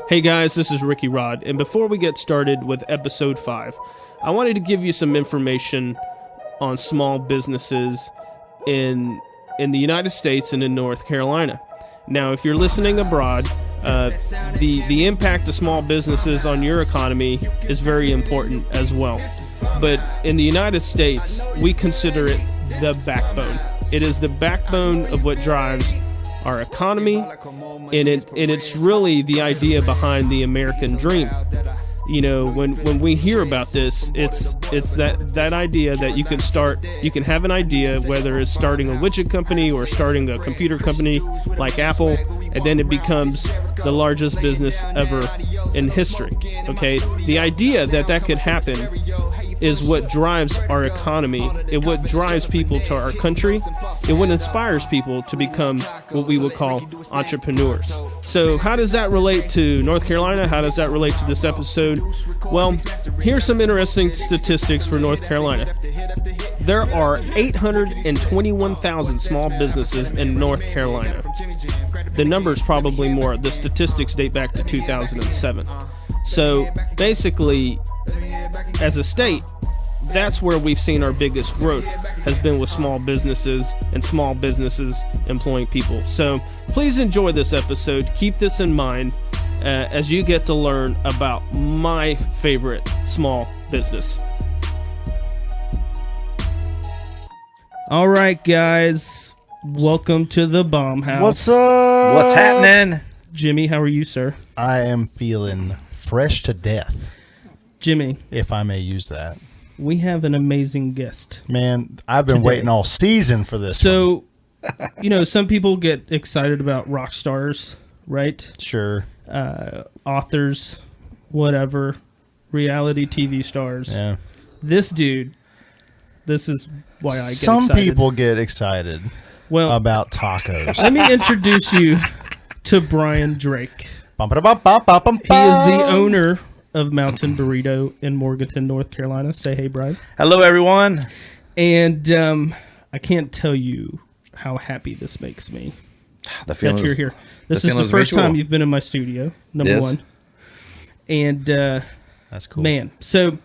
Hey guys, this is Ricky Rod, and before we get started with episode 5, I wanted to give you some information on small businesses in the United States and in North Carolina. Now, if you're listening abroad, the impact of small businesses on your economy is very important as well. But in the United States, we consider it the backbone. It is the backbone of what drives our economy, and it's really the idea behind the American dream. You know, when we hear about this, it's that idea that you can have an idea, whether it's starting a widget company or starting a computer company like Apple, and then it becomes the largest business ever in history. Okay, the idea that could happen is what drives our economy. It what drives people to our country. It what inspires people to become what we would call entrepreneurs. So how does that relate to North Carolina? How does that relate to this episode? Well, here's some interesting statistics for North Carolina. There are 821,000 small businesses in North Carolina. The number is probably more. The statistics date back to 2007. So basically, as a state, that's where we've seen our biggest growth has been with small businesses and small businesses employing people. So please enjoy this episode. Keep this in mind as you get to learn about my favorite small business. All right, guys. Welcome to the Bomb House. What's up? What's happening? Jimmy, how are you, sir? I am feeling fresh to death, Jimmy, if I may use that. we have an amazing guest. Man, I've been waiting all season for this one. So, you know, some people get excited about rock stars, right? Sure. Authors, whatever, reality TV stars. Yeah. This dude, this is why I get Some excited. people get excited about tacos. Let me introduce you to Bryan Drake. He is He the owner of Mountain Burrito in Morganton, North Carolina. Say hey, Bryan. Hello, everyone. And I can't tell you how happy this makes me The feeling that you're here. This the is the feeling first mutual. time you've been in my studio, number Yes. one. And That's cool. man, so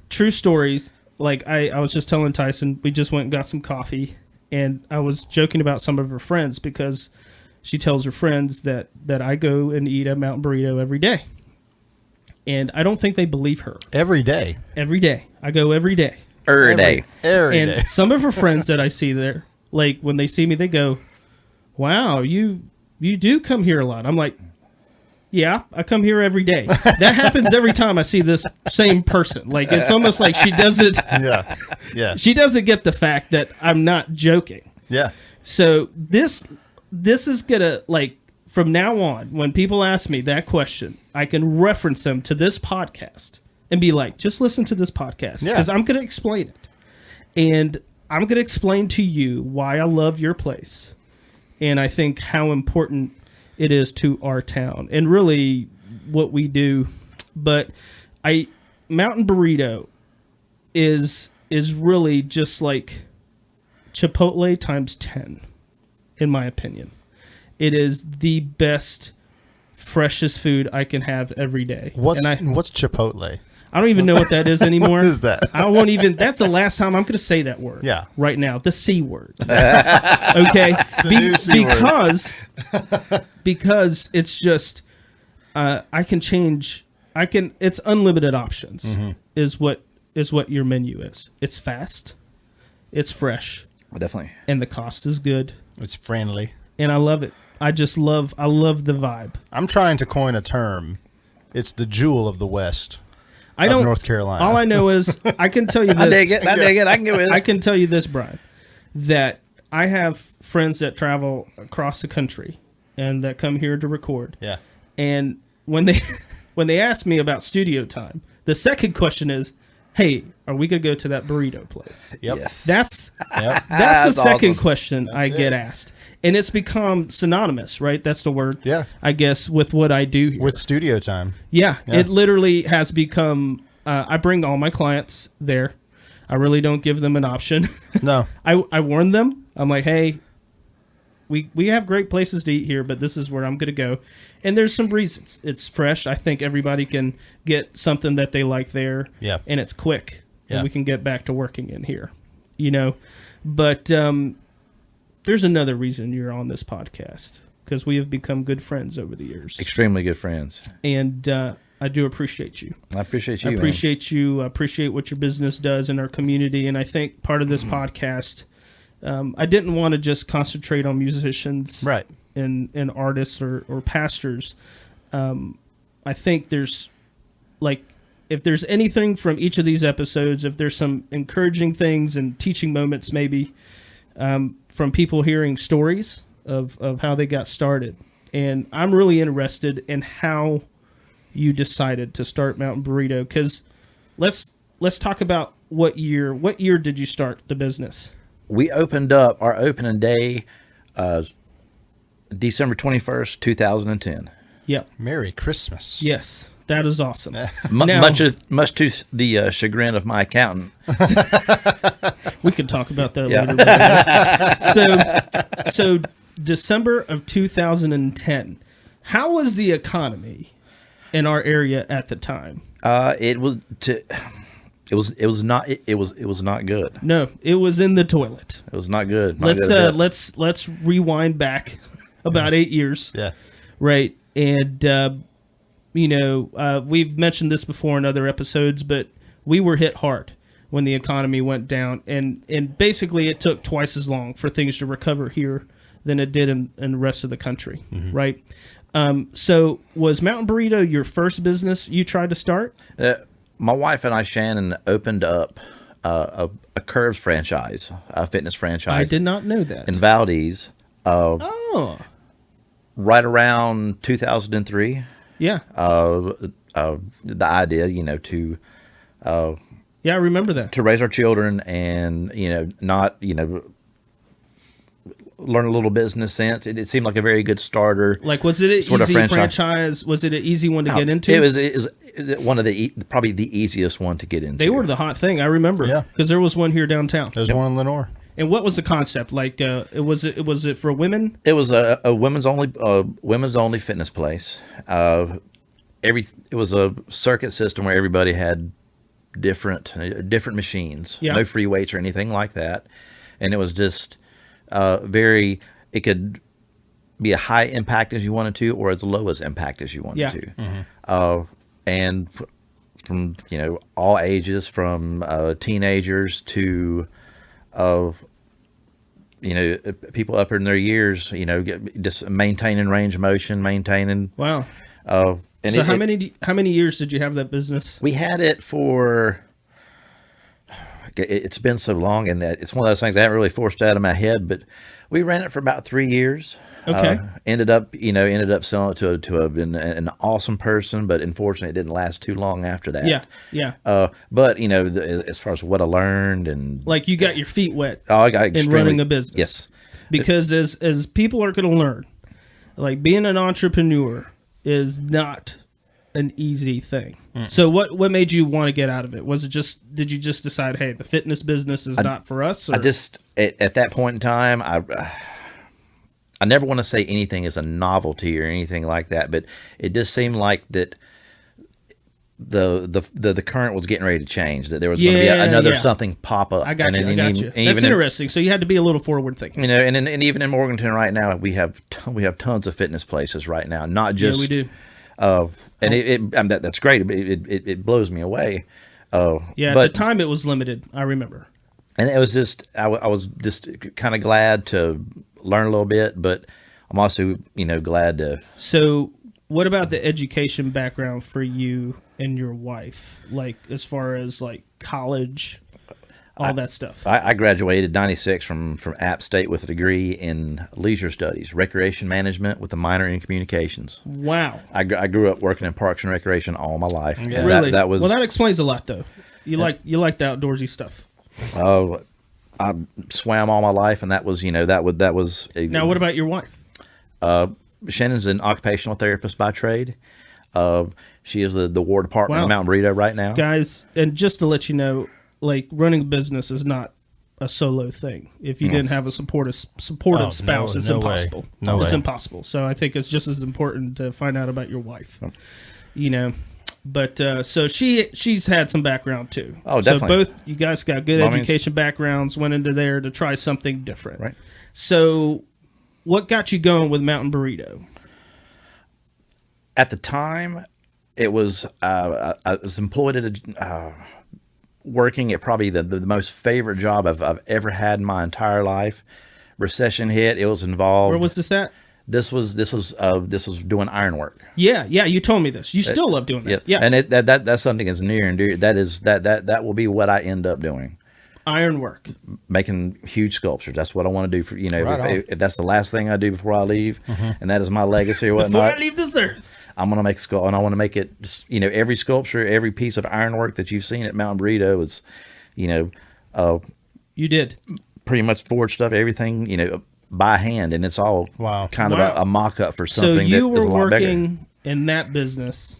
true stories. Like I was just telling Tyson, we just went and got some coffee, and I was joking about some of her friends because she tells her friends that I go and eat at Mountain Burrito every day. And I don't think they believe her. Every day. Every day. I go every day. Every day. Every And day. some of her friends that I see there, like when they see me, they go, "Wow, you do come here a lot." I'm like, "Yeah, I come here every day." That happens every time I see this same person. Like it's almost like she doesn't Yeah. Yeah. she doesn't get the fact that I'm not joking. Yeah. So this is gonna, like, from now on, when people ask me that question, I can reference them to this podcast and be like, just listen to this podcast. Yeah. Because I'm going to explain it. And I'm going to explain to you why I love your place. And I think how important it is to our town and really what we do. But Mountain Burrito is really just like Chipotle times 10, in my opinion. It is the best, freshest food I can have every day. What's And Chipotle? I don't even know what that is anymore. What is that? I won't even. That's the last time I'm going to say that word. Yeah. Right now, the C word. Okay. new C word. Because it's just I can change. It's unlimited options. Mm-hmm. Is what your menu is. It's fast. It's fresh. Definitely. And the cost is good. It's friendly. And I love it. I love the vibe. I'm trying to coin a term. It's the jewel of the West of North Carolina. All I know is I can tell you this. I dig it. I can get with it. I can tell you this, Bryan, that I have friends that travel across the country and that come here to record. Yeah. And when they ask me about studio time, the second question is, "Hey, are we gonna go to that burrito place?" Yep. Yes. That's Yep. the second awesome. question I get asked. And it's become synonymous, right? That's the word. Yeah. I guess with what I do here. With studio time. Yeah, Yeah. it literally has become. I bring all my clients there. I really don't give them an option. No. I warn them. I'm like, hey, we have great places to eat here, but this is where I'm going to go. And there's some reasons. It's fresh. I think everybody can get something that they like there. Yeah. And it's quick. Yeah. And we can get back to working in here, But there's another reason you're on this podcast, because we have become good friends over the years. Extremely good friends. And I do appreciate you. I appreciate you. I appreciate you. I appreciate what your business does in our community. And I think part of this podcast, I didn't want to just concentrate on musicians, right, and artists or pastors. I think there's, like, if there's anything from each of these episodes, if there's some encouraging things and teaching moments, maybe from people hearing stories of how they got started. And I'm really interested in how you decided to start Mountain Burrito, because let's talk about what year did you start the business? We opened up our opening day December 21st, 2010. Yep. Merry Christmas. Yes, that is awesome. Much to the chagrin of my accountant. We can talk about that later. So December of 2010. How was the economy in our area at the time? It was not good. No, it was in the toilet. It was not good. Let's rewind back about 8 years. Yeah. Right. And we've mentioned this before in other episodes, but we were hit hard when the economy went down, and basically it took twice as long for things to recover here than it did in the rest of the country. Mm-hmm. Right. So was Mountain Burrito your first business you tried to start? My wife and I, Shannon, opened up a Curves franchise, a fitness franchise. I did not know that. In Valdez. Right around 2003. Yeah. The idea, to... yeah, I remember that. To raise our children and, not, learn a little business sense. It seemed like a very good starter. Like, was it an easy franchise? Was it an easy one to get into? It was one of probably the easiest one to get into. They were the hot thing. I remember. Yeah. Because there was one here downtown. There's one in Lenore. And what was the concept? Like, was it for women? It was a women's only fitness place. It was a circuit system where everybody had different machines. Yeah. No free weights or anything like that. And it was just it could be a high impact as you wanted to, or as low as impact as you wanted to. Mm-hmm. And from all ages, from teenagers to people up in their years, just maintaining range of motion, maintaining. Wow. And so how many years did you have that business? We had it for. It's been so long, and that it's one of those things I haven't really forced out of my head. But we ran it for about 3 years. Okay. Ended up selling it to an awesome person, but unfortunately, it didn't last too long after that. Yeah, yeah. But as far as what I learned and like you got your feet wet. Oh, I got in running a business. Yes. Because as people are going to learn, like being an entrepreneur is not an easy thing. Mm. So what made you want to get out of it? Did you just decide, hey, the fitness business is not for us? Or? I just at that point in time, I never want to say anything is a novelty or anything like that, but it just seemed like that the current was getting ready to change, that there was going to be another something pop up. I got you. That's interesting. So you had to be a little forward thinking. And even in Morganton right now, we have tons of fitness places right now, not just. Yeah, we do. And that's great. It blows me away. At the time it was limited. I remember. And it was just I was just kind of glad to learn a little bit, but I'm also glad to. So, what about the education background for you and your wife? Like as far as like college, all that stuff. I graduated '96 from App State with a degree in leisure studies, recreation management with a minor in communications. Wow. I grew up working in parks and recreation all my life. Yeah. Really? That explains a lot, though. You like the outdoorsy stuff. Oh, I swam all my life, and that was that was. Now, what about your wife? Shannon's an occupational therapist by trade. She is the War Department of Mountain Burrito right now. Guys, and just to let you know, like running a business is not a solo thing. If you didn't have a supportive spouse, it's impossible. It's impossible. So I think it's just as important to find out about your wife. You know, but so she's had some background too. Oh, definitely. So both you guys got good education backgrounds. Went into there to try something different. Right. So, what got you going with Mountain Burrito? At the time, it was I was employed at working at probably the most favorite job I've ever had in my entire life. Recession hit. It was involved. Where was this at? This was doing ironwork. Yeah, you told me this. You still love doing that. Yeah, and that's something that's near and dear. That will be what I end up doing. Ironwork, making huge sculptures. That's what I want to do for if that's the last thing I do before I leave, and that is my legacy or whatnot. Before I leave this earth, I'm gonna make a sculpture, and I want to make it. Every sculpture, every piece of ironwork that you've seen at Mountain Burrito is, you did pretty much forged stuff, everything, by hand, and it's all kind of a mock-up for something that is a lot bigger. So you were working in that business,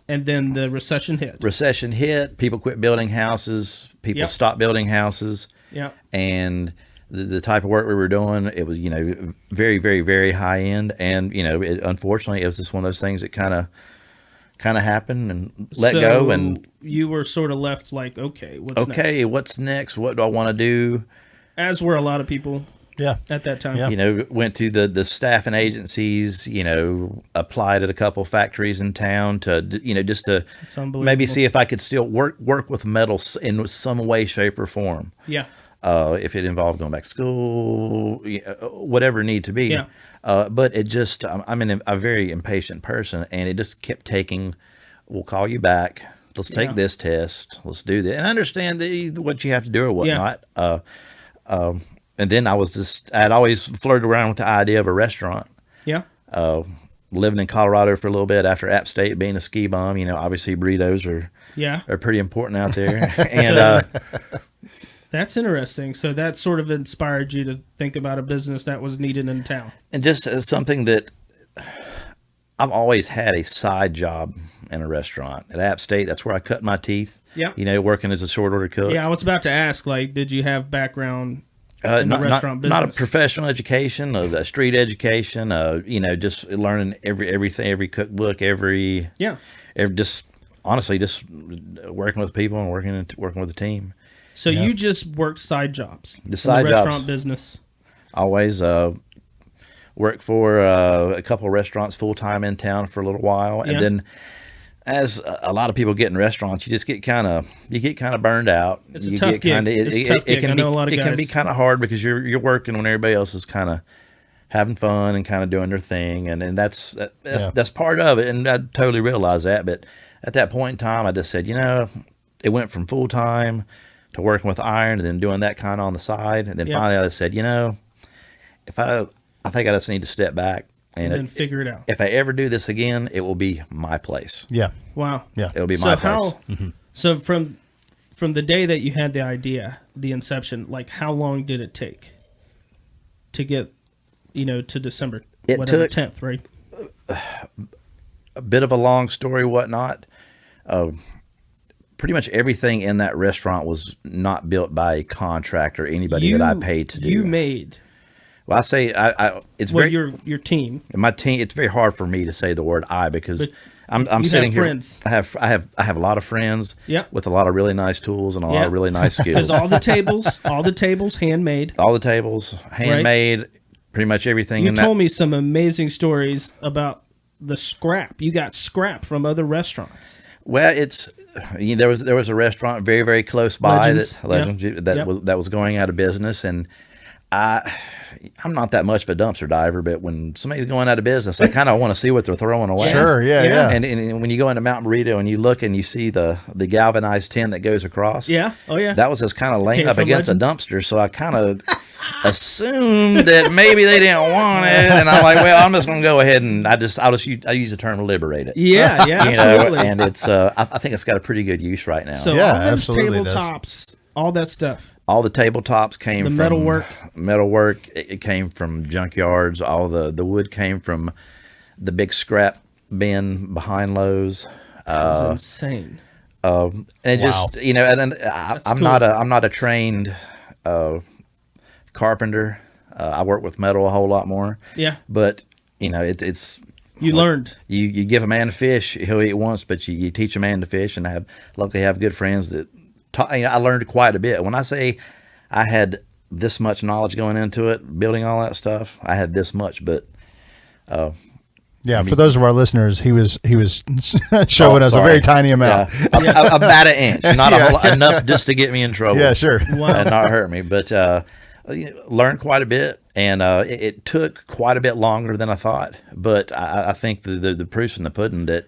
and then the recession hit. Recession hit. People quit building houses. People stopped building houses. Yeah. And the type of work we were doing, it was, very, very, very high end. And, unfortunately, it was just one of those things that kind of happened and let go. And you were sort of left like, okay, what's next? What do I want to do? As were a lot of people. Yeah. At that time. Went to the staffing agencies, applied at a couple factories in town to, just to maybe see if I could still work with metal in some way, shape, or form. Yeah. If it involved going back to school, whatever need to be. Yeah. But it just, I'm a very impatient person, and it just kept taking, we'll call you back. Let's take this test. Let's do this. And I understand what you have to do or whatnot. Yeah. And then I'd always flirted around with the idea of a restaurant. Yeah. Living in Colorado for a little bit after App State, being a ski bum, obviously burritos are pretty important out there. And that's interesting. So that sort of inspired you to think about a business that was needed in town. And just as something that I've always had a side job in a restaurant. At App State, that's where I cut my teeth. Yeah. Working as a short order cook. Yeah, I was about to ask, did you have background in the restaurant business? Not a professional education, a street education, just learning everything, every cookbook, just honestly, just working with people and working with the team. So you just worked side jobs. The restaurant business. Always worked for a couple of restaurants full time in town for a little while, and then, as a lot of people get in restaurants, you just get kind of burned out. It's a tough gig. It can be kind of hard because you're working when everybody else is kind of having fun and kind of doing their thing, and that's part of it. And I totally realize that. But at that point in time, I just said, it went from full time to working with iron, and then doing that kind of on the side, and then finally I just said, I think I just need to step back. And then figure it out. If I ever do this again, it will be my place. Yeah. Wow. Yeah. It'll be my place. So from the day that you had the idea, the inception, how long did it take to get, to December? It took 10th, right? A bit of a long story, whatnot. Pretty much everything in that restaurant was not built by a contractor, anybody that I paid to do. You made. Well, I say it's your team. My team. It's very hard for me to say the word "I" because I'm sitting here. Friends. I have a lot of friends. Yeah. With a lot of really nice tools and a lot of really nice skills. Because all the tables handmade. All the tables handmade. Right? Pretty much everything. You told me some amazing stories about the scrap. You got scrap from other restaurants. Well, there was a restaurant very, very close by that was going out of business, and I'm not that much of a dumpster diver, but when somebody's going out of business, I kind of want to see what they're throwing away. Sure, yeah. And when you go into Mountain Burrito and you look and you see the galvanized tin that goes across, that was just kind of laying up against a dumpster. So I kind of assumed that maybe they didn't want it, and I'm like, well, I'm just going to go ahead and I use the term liberate it. Yeah, absolutely. And it's I think it's got a pretty good use right now. So all those tabletops, all that stuff. All the tabletops came from metalwork. It came from junkyards. All the wood came from the big scrap bin behind Lowe's. That's insane. And it just, and I'm cool. not a trained carpenter. I work with metal a whole lot more. Yeah. But, it's... You learned. You give a man a fish, he'll eat once, but you teach a man to fish, and luckily have good friends that taught. I learned quite a bit. When I say I had this much knowledge going into it, building all that stuff, I had this much, but for those of our listeners, he was showing us a very tiny amount. Yeah. About an inch, not a whole lot, enough just to get me in trouble. Yeah, sure. Wow. And not hurt me, but learned quite a bit, and it took quite a bit longer than I thought. But I think the proof's in the pudding that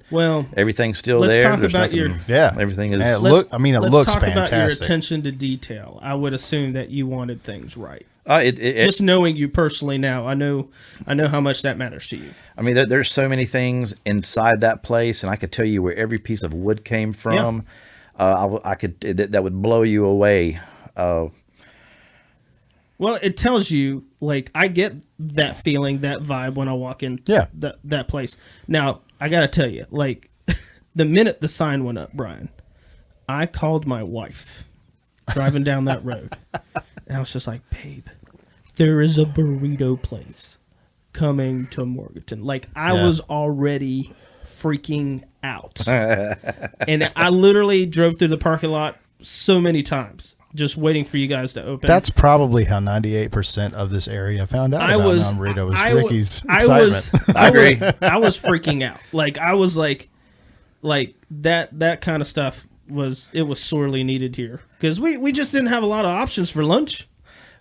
everything's still let's there. Talk There's about nothing, everything is. It looks let's talk fantastic. About your attention to detail. I would assume that you wanted things right. Just knowing you personally now, I know how much that matters to you. I mean, there's so many things inside that place, and I could tell you where every piece of wood came from. I could that would blow you away. Well, it tells you, like, I get that feeling, that vibe when I walk in that place. Now, I got to tell you, like, the minute the sign went up, Bryan, I called my wife driving down that road. And I was just like, babe, there is a burrito place coming to Morganton. Like, I was already freaking out. And I literally drove through the parking lot so many times, just waiting for you guys to open. That's probably how 98% of this area found out about Mountain Burrito was Ricky's excitement. I agree. I was freaking out. Like, I was like that kind of stuff was sorely needed here because we just didn't have a lot of options for lunch.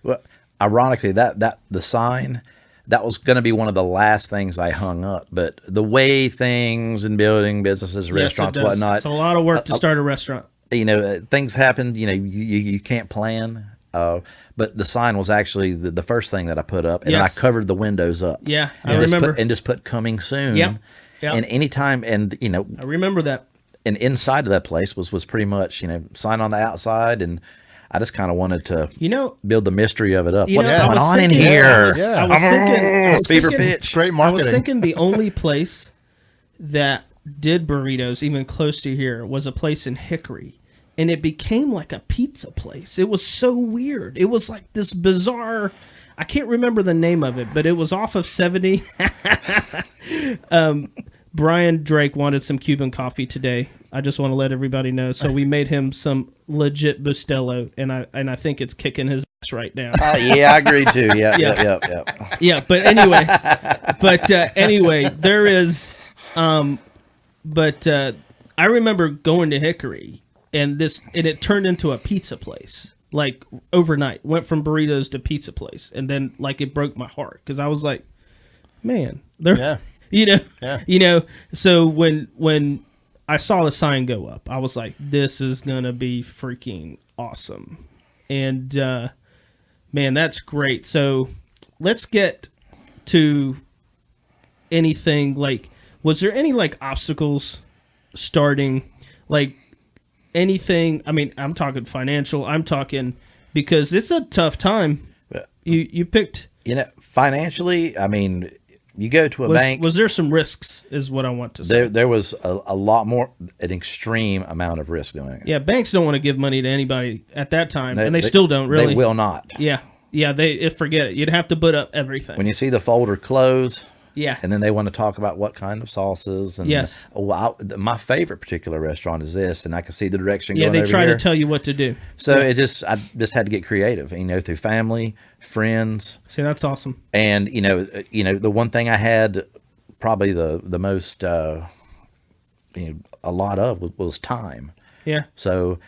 Well, ironically, that the sign, that was going to be one of the last things I hung up. But the way things in building businesses, restaurants, whatnot, it's a lot of work to start a restaurant. Things happen. You can't plan. But the sign was actually the first thing that I put up, and then I covered the windows up. Yeah, I remember. And just put coming soon. Yeah. And anytime, and I remember that. And inside of that place was pretty much sign on the outside, and I just kind of wanted to build the mystery of it up. What's going on in here? I was thinking fever pitch. Great marketing. I was thinking the only place that did burritos even close to here was a place in Hickory. And it became like a pizza place. It was so weird. It was like this bizarre, I can't remember the name of it, but it was off of 70. Bryan Drake wanted some Cuban coffee today. I just want to let everybody know. So we made him some legit Bustelo, and I think it's kicking his ass right now. Yeah, I agree too. Yeah. Yeah, but anyway, there is, I remember going to Hickory. And it turned into a pizza place, like overnight. Went from burritos to pizza place, and then like it broke my heart because I was like, man, So when I saw the sign go up, I was like, this is gonna be freaking awesome, and man, that's great. So let's get to anything. Like, was there any like obstacles starting like? Anything, I mean, I'm talking financial, I'm talking because it's a tough time. You picked... financially, I mean, you go to a bank... Was there some risks, is what I want to say. There was a lot more, an extreme amount of risk doing it. Yeah, banks don't want to give money to anybody at that time, and they still don't, really. They will not. Yeah, forget it. You'd have to put up everything. When you see the folder close... Yeah. And then they want to talk about what kind of sauces. And yes. My favorite particular restaurant is this, and I can see the direction going over here. Yeah, they try to tell you what to do. So I just had to get creative, through family, friends. See, that's awesome. And, the one thing I had probably the most, a lot of was time. Yeah. So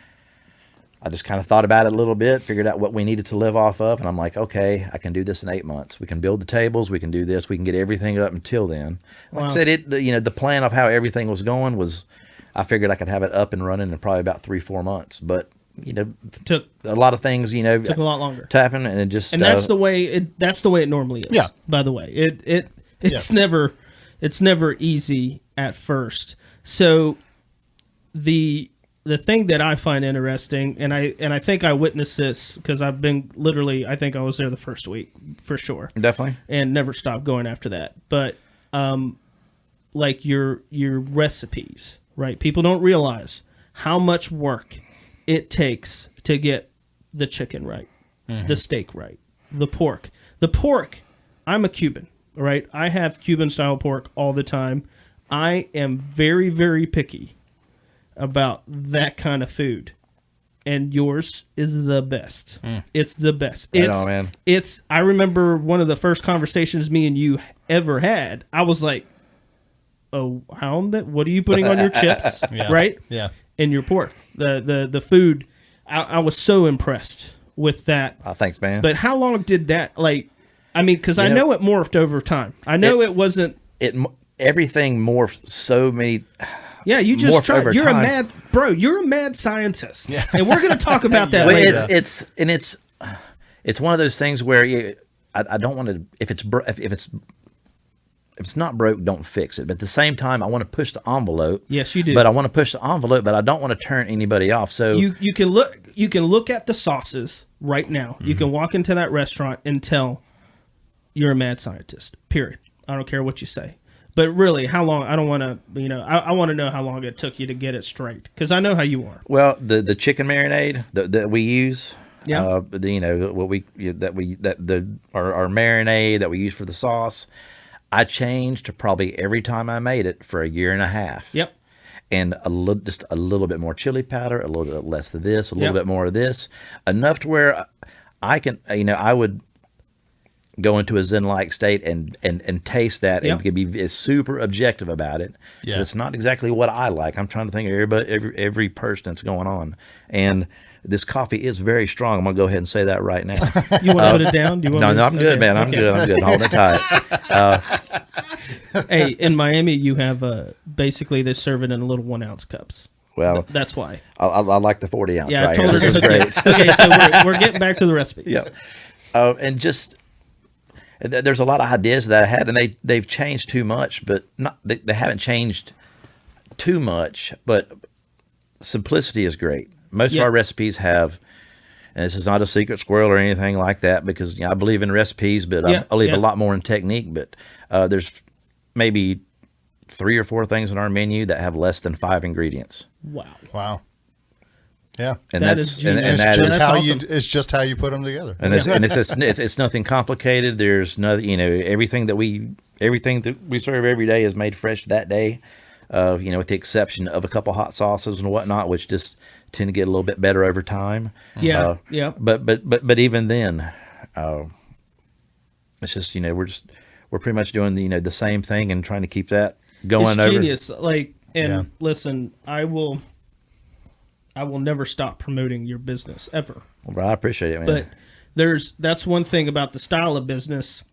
I just kind of thought about it a little bit, figured out what we needed to live off of, and I'm like, okay, I can do this in 8 months. We can build the tables, we can do this, we can get everything up until then. Like I said, the plan of how everything was going was, I figured I could have it up and running in probably about 3-4 months, but took a lot to took a lot longer to happen, and it just that's the way it normally is. Yeah. By the way, it's never easy at first. So the thing that I find interesting, and I think I witnessed this because I've been literally, I think I was there the first week for sure, definitely, and never stopped going after that. But like your recipes, right? People don't realize how much work it takes to get the chicken right. the steak right, the pork. I'm a Cuban, right? I have Cuban style pork all the time. I am very, very picky about that kind of food. And yours is the best. It's the best. Man. I remember one of the first conversations me and you ever had. I was like, "Oh, what are you putting on your chips?" Right? Yeah. And your pork. The food. I was so impressed with that. Thanks, man. But how long did that because I know it morphed over time. I know it wasn't everything morphed so many. Yeah, you just tried. You're a mad scientist, and we're going to talk about that later. It's one of those things where I don't want to. If it's not broke, don't fix it. But at the same time, I want to push the envelope. Yes, you do. But I want to push the envelope, but I don't want to turn anybody off. So you can look at the sauces right now. You can walk into that restaurant and tell you're a mad scientist. Period. I don't care what you say. But really, how long? I don't want to, I want to know how long it took you to get it straight, because I know how you are. Well, the chicken marinade that we use, our marinade that we use for the sauce, I changed probably every time I made it for a year and a half. Yep. And just a little bit more chili powder, a little bit less of this, a little bit more of this, enough to where I can, I would go into a zen-like state and taste that and be super objective about it. Yeah. It's not exactly what I like. I'm trying to think of every person that's going on. And this coffee is very strong. I'm going to go ahead and say that right now. You want to put it down? No, I'm good, man. I'm good. Hold it tight. Hey, in Miami, you have basically they serve it in little 1 ounce cups. Well, that's why. I like the 40 ounce. Yeah, right I told here. her This is great. Okay, so we're getting back to the recipe. Yeah. And just... There's a lot of ideas that I had, and they've changed too much, but they haven't changed too much. But simplicity is great. Most of our recipes have, and this is not a secret squirrel or anything like that, because I believe in recipes, but I believe a lot more in technique. But there's maybe 3 or 4 things on our menu that have less than 5 ingredients. Wow. Yeah, and that's it's just how you put them together, and it's nothing complicated. There's nothing, everything that we serve every day is made fresh that day, with the exception of a couple hot sauces and whatnot, which just tend to get a little bit better over time. Yeah. But even then, it's just we're pretty much doing the same thing and trying to keep that going. It's genius. Listen, I will never stop promoting your business ever. Well, I appreciate it, man. But that's one thing about the style of business.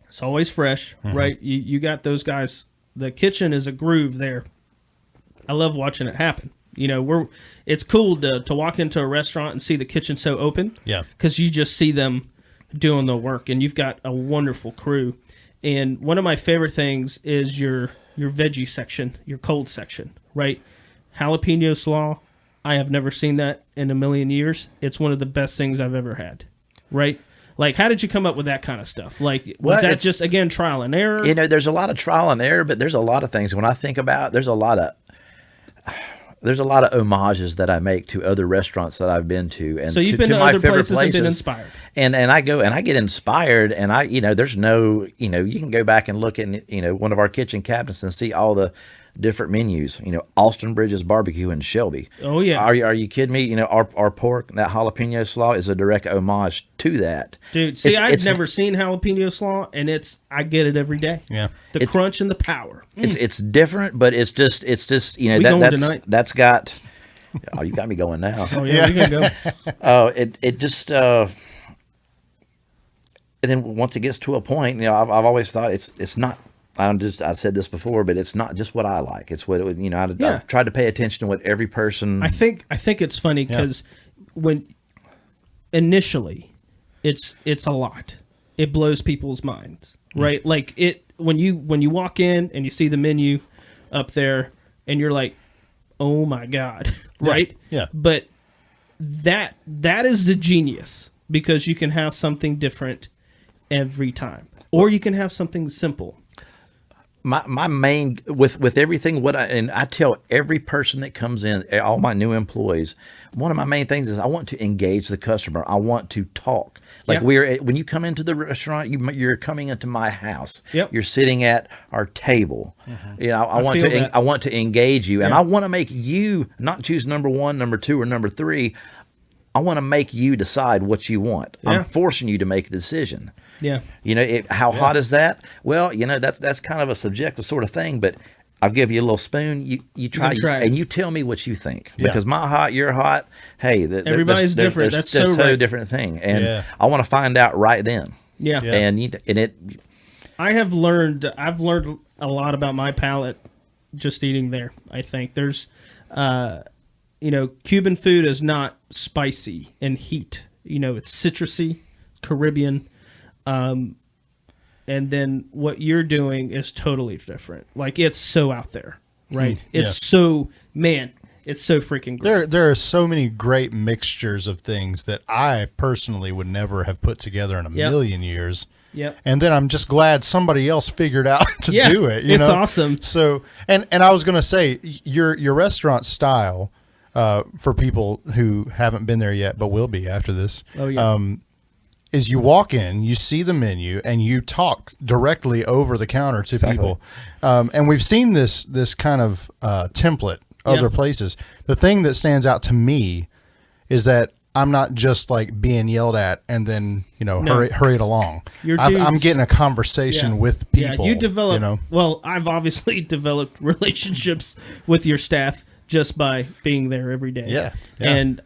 It's always fresh, right? You got those guys. The kitchen is a groove there. I love watching it happen. It's cool to walk into a restaurant and see the kitchen so open. Yeah. Because you just see them doing the work, and you've got a wonderful crew. And one of my favorite things is your veggie section, your cold section, right? Jalapeno slaw. I have never seen that in a million years. It's one of the best things I've ever had, right? Like, how did you come up with that kind of stuff? Like, was that just, again, trial and error? There's a lot of trial and error, but there's a lot of things. When I think about it, there's a lot of homages that I make to other restaurants that I've been to, and so you've been to my other favorite places and been inspired. And I go and I get inspired, and there's no, you can go back and look at one of our kitchen cabinets and see all the different menus. Austin Bridges Barbecue in Shelby. Oh yeah. Are you kidding me? Our pork, that jalapeno slaw, is a direct homage to that. Dude, see, I've never seen jalapeno slaw, and I get it every day. Yeah. The crunch and the power. It's different, but it's just that's got. Oh, you got me going now. Oh yeah, we gotta go. It just. And then once it gets to a point, I've always thought it's not. I said this before, but it's not just what I like. It's what it would. I've tried to pay attention to what every person. I think it's funny because when initially, it's a lot. It blows people's minds, right? Like when you walk in and you see the menu up there, and you're like, oh my God, right? Yeah. But that is the genius, because you can have something different every time, or you can have something simple. my main with everything I tell every person that comes in, all my new employees, one of my main things is I want to engage the customer. I want to talk. Like when you come into the restaurant, you're coming into my house. Yep. You're sitting at our table. You know, I want to engage you, and I want to make you not choose number 1, number 2, or number 3. I want to make you decide what you want. I'm forcing you to make a decision. Yeah. You know, how hot is that? Well, you know, that's kind of a subjective sort of thing, but I'll give you a little spoon. You try and you tell me what you think. Because my hot, your hot, hey, everybody's different. That's so right. Totally different thing. And I want to find out right then. Yeah. I've learned a lot about my palate just eating there. I think there's you know, Cuban food is not spicy and heat. You know, it's citrusy, Caribbean. And then what you're doing is totally different. Like, it's so out there, right? It's so freaking great. There are so many great mixtures of things that I personally would never have put together in a million years. Yep. And then I'm just glad somebody else figured out to do it. It's awesome. So, and I was going to say, your restaurant style, for people who haven't been there yet but will be after this. Oh yeah. Is you walk in, you see the menu, and you talk directly over the counter to people. And we've seen this kind of template other places. The thing that stands out to me is that I'm not just like being yelled at and then, you know, hurry it along. I'm getting a conversation with people. Yeah, you develop, you know? Well, I've obviously developed relationships with your staff just by being there every day. Yeah. And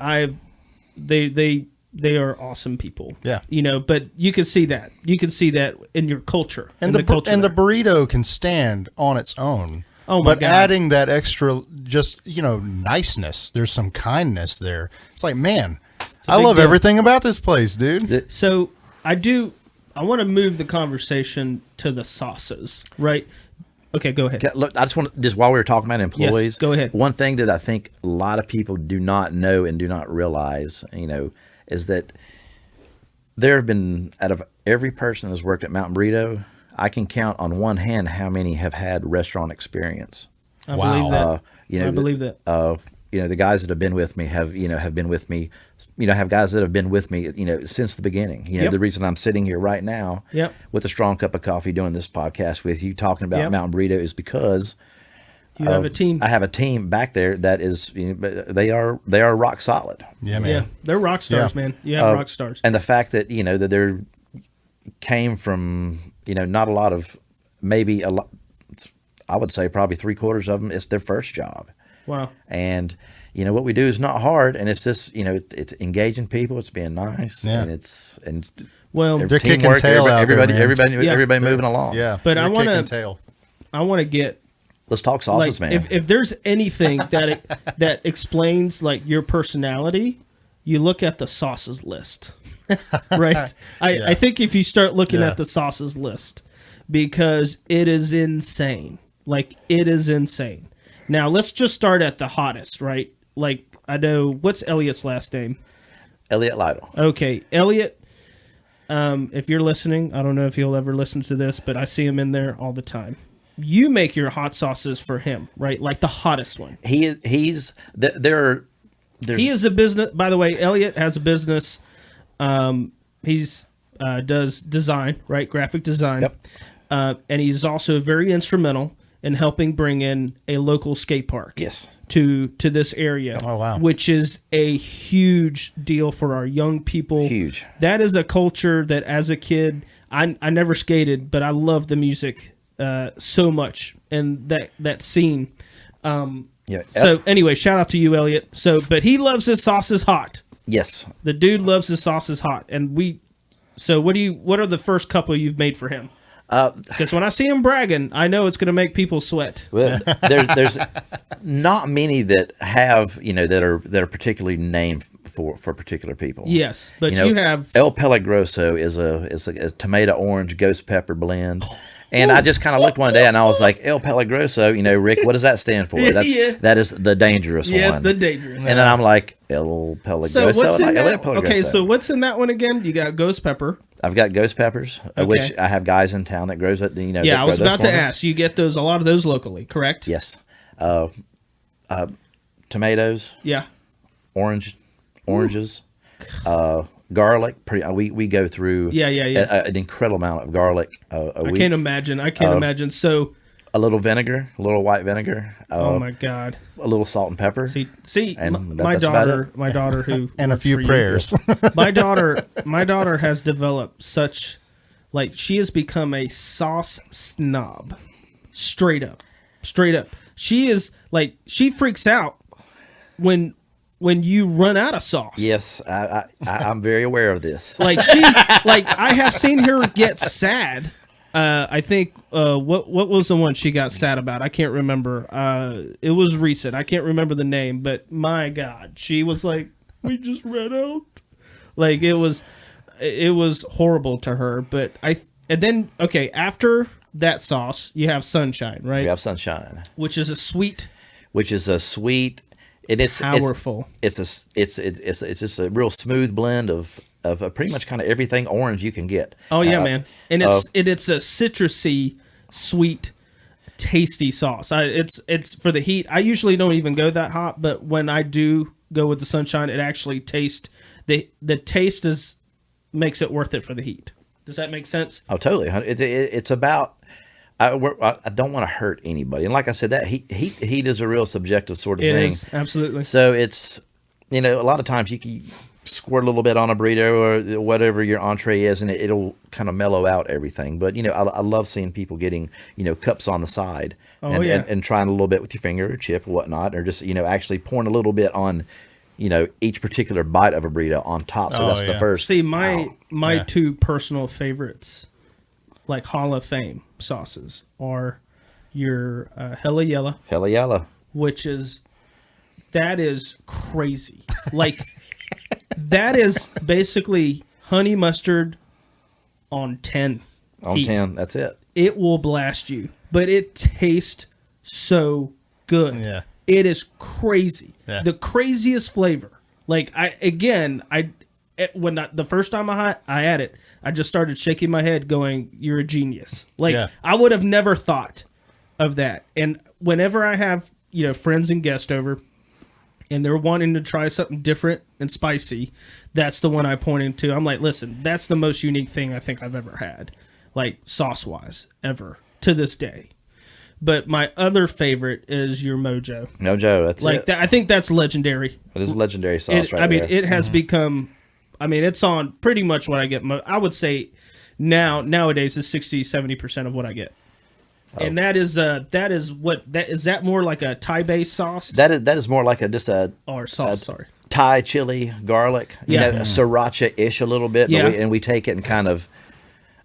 they are awesome people. Yeah. You know, but you can see that. You can see that in your culture. And the burrito can stand on its own. Oh my God. But adding that extra, just, you know, niceness, there's some kindness there. It's like, man, I love everything about this place, dude. So I want to move the conversation to the sauces, right? Okay, go ahead. Look, I just want to, just while we were talking about employees, go ahead. One thing that I think a lot of people do not know and do not realize, you know, is that there have been, out of every person that's worked at Mountain Burrito, I can count on one hand how many have had restaurant experience. I believe that. I believe that. You know, the guys that have been with me have been with me, you know, have guys that have been with me, you know, since the beginning. You know, the reason I'm sitting here right now with a strong cup of coffee doing this podcast with you talking about Mountain Burrito is because you have a team. I have a team back there that is, you know, they are rock solid. Yeah, man. Yeah, they're rock stars, man. You have rock stars. And the fact that, you know, that they're came from, you know, not a lot of, maybe a lot, I would say probably 3/4 of them, it's their first job. Wow. And, you know, what we do is not hard, and it's just, you know, it's engaging people, it's being nice, and it's well, they're kicking tail out everybody there, moving along. Yeah, but I want to get. Let's talk sauces, like, man. If there's anything that explains like your personality, you look at the sauces list, right? I think if you start looking at the sauces list, because it is insane. Like, it is insane. Now, let's just start at the hottest, right? Like, I know, what's Elliot's last name? Elliot Lytle. Okay, Elliot, if you're listening, I don't know if he'll ever listen to this, but I see him in there all the time. You make your hot sauces for him, right? Like the hottest one. He is a business, by the way. Elliot has a business. He's does design, right? Graphic design. Yep. And he's also very instrumental in helping bring in a local skate park. Yes. To this area. Oh, wow. Which is a huge deal for our young people. Huge. That is a culture that, as a kid, I never skated, but I loved the music so much, and that scene. So anyway, shout out to you, Elliot. But he loves his sauces hot. Yes. The dude loves his sauces hot, and so what are the first couple you've made for him? Because when I see him bragging, I know it's going to make people sweat. Well, there's not many that have, you know, that are particularly named for particular people. Yes, but you have El Peligroso is a tomato orange ghost pepper blend. And I just kind of looked one day and I was like, El Peligroso, you know, Rick, what does that stand for? That is the dangerous one. Yes, the dangerous. And then I'm like, El Peligroso. So what's in that? Okay, so what's in that one again? You got ghost pepper. I've got ghost peppers, which I have guys in town that grows it. Yeah, I was about to ask. You get a lot of those locally, correct? Yes. Tomatoes. Yeah. Oranges. Garlic. We go through. An incredible amount of garlic a week. I can't imagine. So. A little vinegar, a little white vinegar. Oh my God! A little salt and pepper. See, my daughter who and a few prayers. my daughter has developed such, like, she has become a sauce snob, straight up. She is like, she freaks out when you run out of sauce. Yes, I'm very aware of this. Like I have seen her get sad. I think what was the one she got sad about? I can't remember. It was recent. I can't remember the name, but my God, she was like, "We just ran out." Like it was horrible to her. But after that sauce, you have Sunshine, right? We have Sunshine, which is a sweet. And it's powerful. It's just a real smooth blend of pretty much kind of everything orange you can get. Oh yeah, man. And it's a citrusy, sweet, tasty sauce. It's for the heat. I usually don't even go that hot, but when I do go with the Sunshine, it actually tastes the taste makes it worth it for the heat. Does that make sense? Oh, totally. It's about. I don't want to hurt anybody, and like I said, that heat is a real subjective sort of thing. It is, absolutely. So it's a lot of times you can squirt a little bit on a burrito or whatever your entree is, and it'll kind of mellow out everything. But I love seeing people getting cups on the side and trying a little bit with your finger or chip or whatnot, or just actually pouring a little bit on each particular bite of a burrito on top. So that's the first. See, my two personal favorites, like Hall of Fame sauces, are your Hella Yella, which is crazy. Like that is basically honey mustard on 10. On heat. 10, that's it. It will blast you, but it tastes so good. Yeah, it is crazy. Yeah. The craziest flavor. Like the first time I had it, I just started shaking my head going, "You're a genius." Like I would have never thought of that. And whenever I have, friends and guests over and they're wanting to try something different and spicy, that's the one I point to. I'm like, "Listen, that's the most unique thing I think I've ever had, like sauce-wise, ever to this day." But my other favorite is your Mojo. That's like that. I think that's legendary. It is a legendary sauce, right? It has become. It's on pretty much what I get. I would say nowadays is 60-70% of what I get. Oh. And that is that more like a Thai-based sauce? That is more like Thai chili, garlic, sriracha-ish a little bit, but we take it and kind of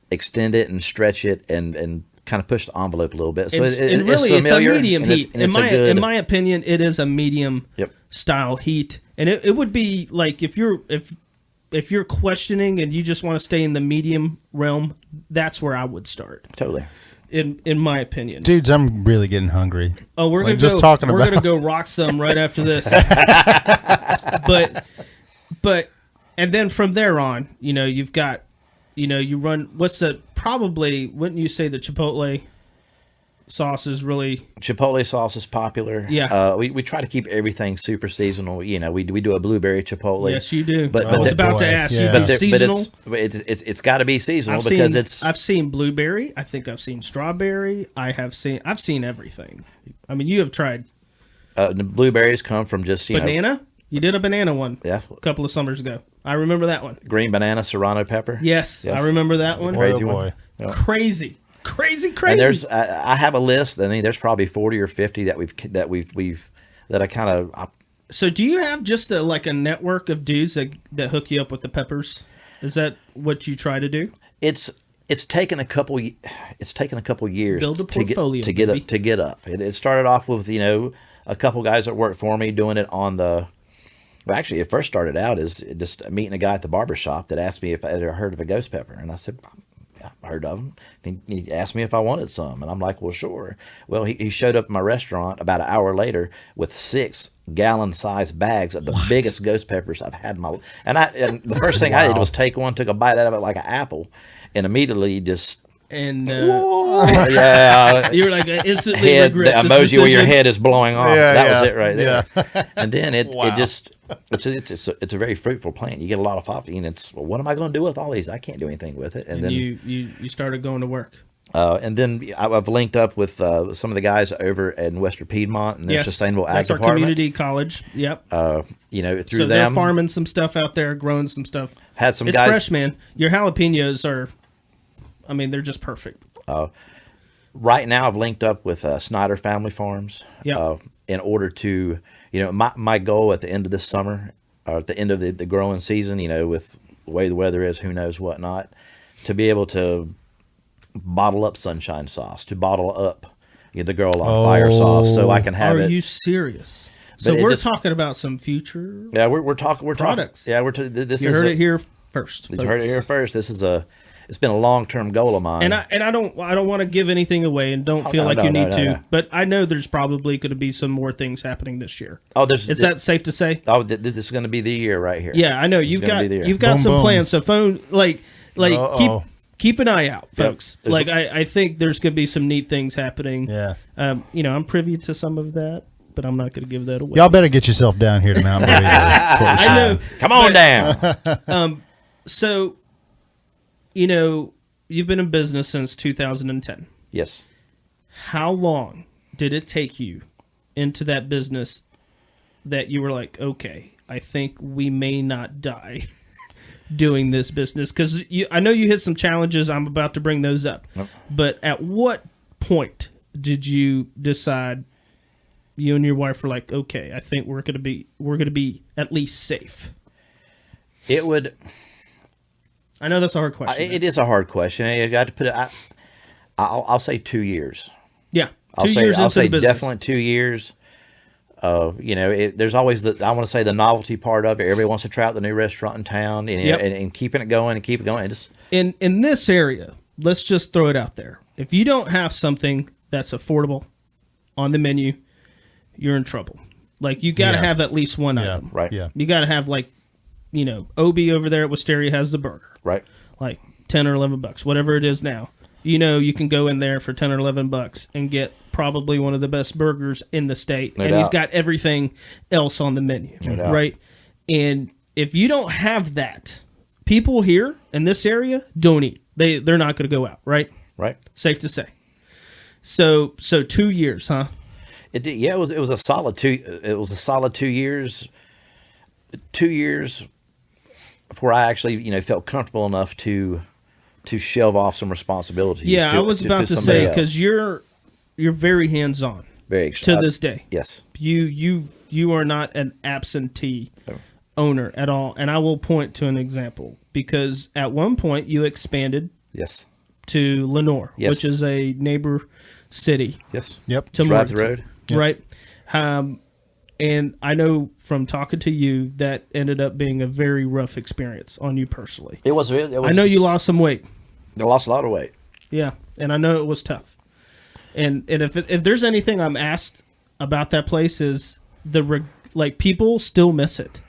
extend it and stretch it and kind of push the envelope a little bit. So it's a medium heat. In my opinion, it is a medium style heat. And it would be like if you're questioning and you just want to stay in the medium realm, that's where I would start. Totally. In my opinion. Dudes, I'm really getting hungry. Oh, we're going to go rock some right after this. But and then from there on, you've got, you run, wouldn't you say the Chipotle sauce is really... Chipotle sauce is popular. Yeah. We try to keep everything super seasonal. We do a blueberry Chipotle. Yes, you do. But I was about to ask, you do seasonal? But it's got to be seasonal I've seen blueberry. I think I've seen strawberry. I've seen everything. You have tried. The blueberries come from just, banana? You did a banana one a couple of summers ago. I remember that one. Green banana, serrano pepper. Yes. I remember that one. Crazy one. Yeah. Crazy. And there's I have a list. There's probably 40 or 50 that I kind of. So do you have just a network of dudes that hook you up with the peppers? Is that what you try to do? It's taken a couple years build a portfolio to get up. It started off with a couple guys that worked for me doing it on the. Well, actually, it first started out as just meeting a guy at the barber shop that asked me if I had ever heard of a ghost pepper, and I said, I heard of him. He asked me if I wanted some, and I'm like, well, sure. Well, he showed up at my restaurant about an hour later with 6 gallon-sized bags of the biggest ghost peppers I've had in my life. And the first thing I did was take one, took a bite out of it like an apple, and immediately just... And yeah, you were like instantly regret the emoji where your head is blowing off. That was it right there. Yeah. And then it just it's a very fruitful plant. You get a lot of coffee, and it's what am I going to do with all these? I can't do anything with it. And then you started going to work. And then I've linked up with some of the guys over in Western Piedmont and their sustainable ag department. That's our community college. Yep. Through so them, they're farming some stuff out there, growing some stuff. Had some it's guys. Fresh, man. Your jalapenos are. I mean, they're just perfect. Right now, I've linked up with Snyder Family Farms in order to, my goal at the end of this summer, or at the end of the growing season, with the way the weather is, who knows what not, to be able to bottle up sunshine sauce, to bottle up the Girl on Fire sauce, so I can have it. Are you serious? So we're talking about some future. Yeah, we're talking products. Yeah, this. You heard it here first. You heard it here first. This is It's been a long-term goal of mine, and I don't want to give anything away, and don't feel like you need to. But I know there's probably going to be some more things happening this year. Is that safe to say? Oh, this is going to be the year right here. Yeah, I know you've got some plans. So keep an eye out, folks. Yep. I think there's going to be some neat things happening. Yeah. I'm privy to some of that, but I'm not going to give that away. Y'all better get yourself down here to Mountain Burrito. That's what we're saying. I know. Come on down. So. You've been in business since 2010. Yes. How long did it take you into that business that you were like, okay, I think we may not die doing this business? Because I know you hit some challenges. I'm about to bring those up. Yep. But at what point did you decide, you and your wife were like, okay, I think we're gonna be at least safe? It would. I know that's a hard question. It is a hard question. I got to put it. I'll say 2 years. Yeah, I'll say definitely 2 years. There's always I want to say the novelty part of it. Everybody wants to try out the new restaurant in town, and keeping it going and keep it going. In this area, let's just throw it out there. If you don't have something that's affordable on the menu, you're in trouble. Like you got to have at least one item. Right. Yeah. You got to have Obi over there at Wisteria has the burger. Right. Like $10 or $11, whatever it is now. You can go in there for $10 or $11 and get probably one of the best burgers in the state. No and doubt. He's got everything else on the menu. No doubt. Right. And if you don't have that, people here in this area don't eat. They're not going to go out. Right. Right. Safe to say. So 2 years, huh? It was a solid 2. It was a solid 2 years. 2 years before I actually felt comfortable enough to shelve off some responsibilities. Yeah, I was about to say, because you're very hands on. Very to this day. Yes. You are not an absentee owner at all, and I will point to an example because at one point you expanded. Yes. To Lenoir, yes. which is a neighbor city. Yes. Yep. To Drive the road. Yep. Right. And I know from talking to you that ended up being a very rough experience on you personally. It was. I know you lost some weight. I lost a lot of weight. Yeah, and I know it was tough. And if there's anything I'm asked about that place is people still miss it.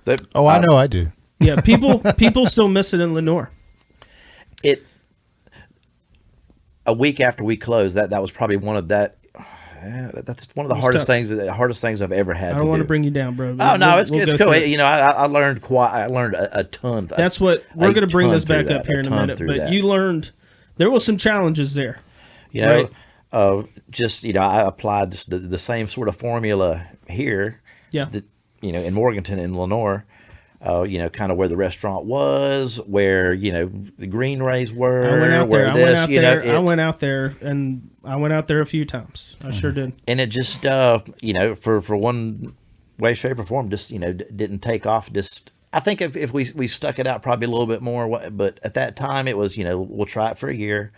I know I do. Yeah, people still miss it in Lenoir. A week after we closed, that was probably one of that. That's one of the hardest things. The hardest things I've ever had. I don't want to bring you down, bro. It's cool. I learned a ton. That's what we're going to bring this back up here in a minute. But you learned there was some challenges there. I applied the same sort of formula here. Yeah. In Morganton in Lenoir. Kind of where the restaurant was, where the green rays were. I went out there, and I went out there a few times. I sure did. And it just, for one way, shape, or form, just didn't take off. Just I think if we stuck it out probably a little bit more, but at that time it was we'll try it for a year,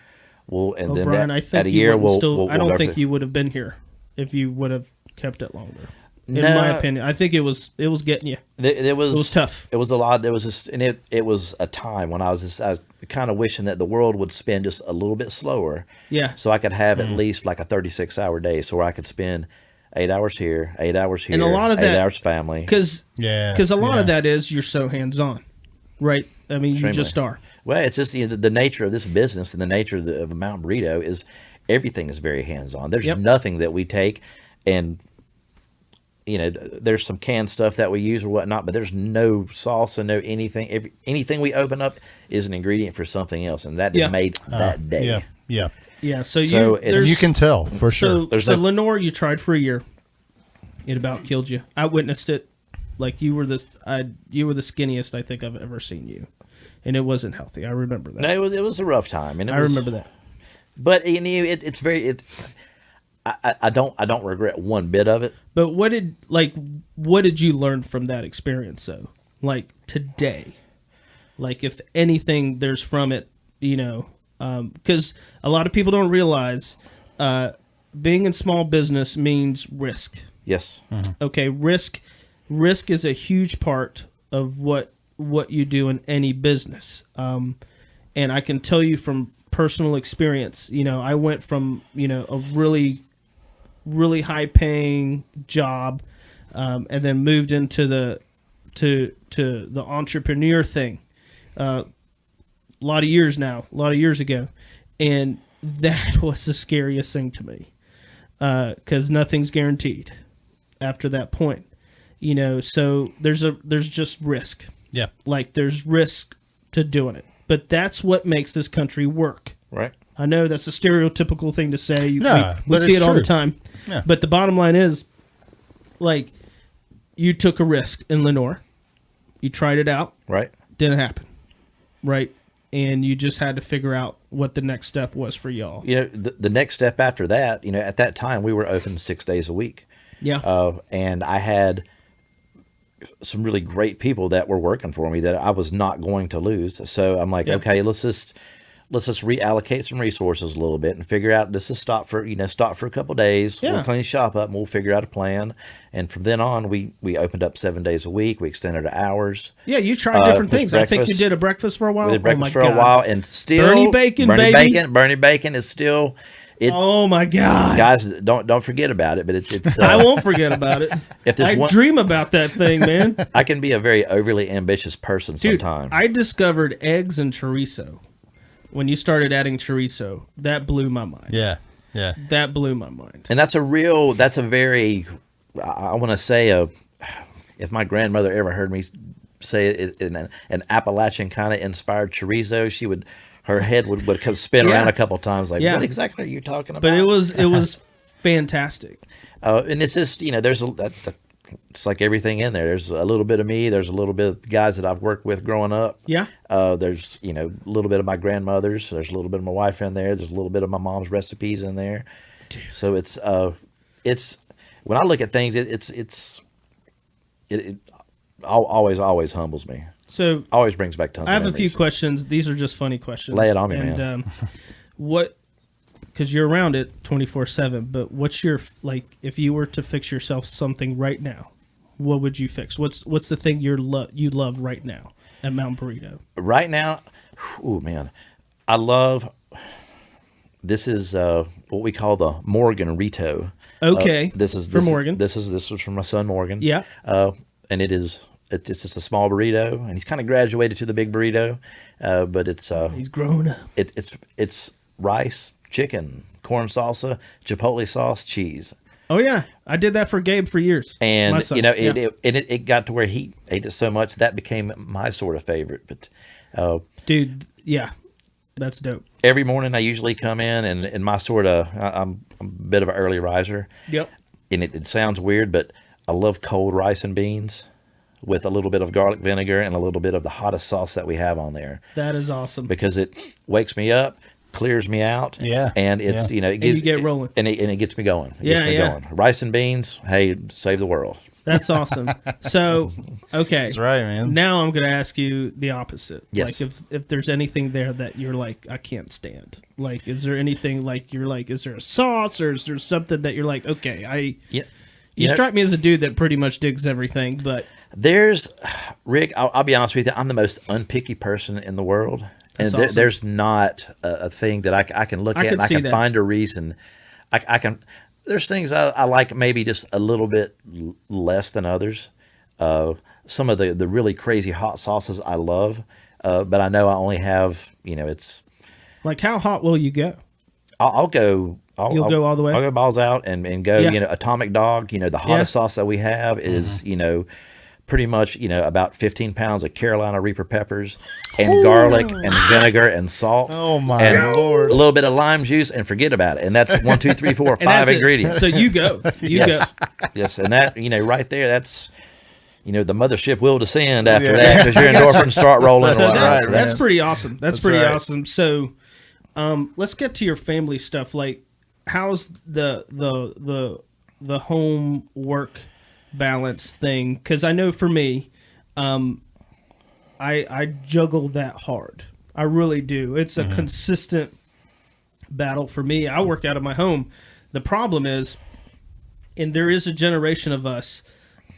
Bryan, I think at a year I don't think you would have been here if you would have kept it longer. In my opinion, I think it was getting you. It was tough. It was a lot. It was just, and it was a time when I was kind of wishing that the world would spin just a little bit slower. Yeah. So I could have at least like a 36-hour day, so where I could spend 8 hours here, 8 hours here, and a lot of 8 hours family. Because a lot of that is you're so hands-on, right? I mean, Extremely. you just are. Well, it's just the nature of this business and the nature of a Mountain Burrito is everything is very hands-on. There's nothing that we take and, there's some canned stuff that we use or whatnot, but there's no salsa, no anything. Anything we open up is an ingredient for something else, and that is made that day. Yeah, so you can tell for sure. So Lenore, you tried for a year. It about killed you. I witnessed it. Like you were the skinniest I think I've ever seen you, and it wasn't healthy. I remember that. No, it was a rough time, and I remember that. But it's very. I don't regret one bit of it. But what did you learn from that experience though? Like today, like if anything, there's from it, because a lot of people don't realize being in small business means risk. Yes. Mm-hmm. Okay, risk is a huge part of what you do in any business. And I can tell you from personal experience, I went from, a really, really high paying job, and then moved into the entrepreneur thing. A lot of years ago. And that was the scariest thing to me. 'Cause nothing's guaranteed after that point, so there's just risk. Yeah. Like there's risk to doing it, but that's what makes this country work. Right. I know that's a stereotypical thing to say. We see it all the time. Yeah. But the bottom line is, like, you took a risk in Lenore. You tried it out. Right. Didn't happen. Right. And you just had to figure out what the next step was for y'all. The next step after that, at that time we were open 6 days a week. Yeah. And I had some really great people that were working for me that I was not going to lose. So I'm like, okay, let's just reallocate some resources a little bit and figure out this is stop for a couple of days. Yeah. We'll clean the shop up and we'll figure out a plan. And from then on, we opened up 7 days a week. We extended our hours. Yeah, you tried different things. I think you did a breakfast for a while. We did breakfast for a while, and still Bernie Bacon, baby. Bernie Bacon is still. Oh my God, guys! Don't forget about it. But it's. I won't forget about it. I dream about that thing, man. I can be a very overly ambitious person sometimes. I discovered eggs and chorizo. When you started adding chorizo, that blew my mind. Yeah. That blew my mind. And that's a very, I want to say, if my grandmother ever heard me say it in an Appalachian kind of inspired chorizo, her head would spin around a couple times like, what exactly are you talking about? But it was fantastic. And it's just, there's it's like everything in there. There's a little bit of me. There's a little bit of guys that I've worked with growing up. Yeah. There's, a little bit of my grandmother's. There's a little bit of my wife in there. There's a little bit of my mom's recipes in there. Dude. So it's when I look at things, it always humbles me. So always brings back tons of memories. I have a few questions. These are just funny questions. Lay it on me, man. Because you're around it 24/7, but what's your, if you were to fix yourself something right now, what would you fix? What's the thing you love right now at Mountain Burrito? Right now, oh man, I love. This is what we call the Morgan Rito. Okay. This is Morgan. This was from my son Morgan. Yeah. And it's just a small burrito, and he's kind of graduated to the big burrito, but it's he's grown up. It's rice, chicken, corn salsa, chipotle sauce, cheese. Oh yeah, I did that for Gabe for years. And it got to where he ate it so much that became my sort of favorite. But dude, yeah, that's dope. Every morning I usually come in and my sort of I'm a bit of an early riser. Yep. And it sounds weird, but I love cold rice and beans with a little bit of garlic vinegar and a little bit of the hottest sauce that we have on there. That is awesome. Because it wakes me up, clears me out. Yeah. And it's, it gets, and you get rolling. And it gets me going. It gets me going. Rice and beans, hey, save the world. That's awesome. So, okay. That's right, man. Now I'm going to ask you the opposite. Yes. Like if there's anything there that you're like, I can't stand. Like, is there anything like you're like, is there a sauce or is there something that you're like, okay, you strike me as a dude that pretty much digs everything, but there's Rick, I'll be honest with you, I'm the most unpicky person in the world. And awesome. there's not a thing that I can look at and I can find a reason. I can. There's things I like maybe just a little bit less than others. Some of the really crazy hot sauces I love, but I know I only have, it's like, how hot will you go? I'll go. You'll go all the way. I'll go balls out and go. Atomic Dog. The hottest sauce that we have is pretty much about 15 pounds of Carolina Reaper peppers and garlic and vinegar and salt. Oh my and Lord! A little bit of lime juice and forget about it. And that's 1, 2, 3, 4, 5 ingredients. So you go. Yes. Yes, and that right there. That's the mothership will descend after that because your endorphins start rolling. So that's pretty awesome. That's pretty awesome. So, let's get to your family stuff. Like, how's the home work balance thing? Because I know for me, I juggle that hard. I really do. It's a consistent battle for me. I work out of my home. The problem is, and there is a generation of us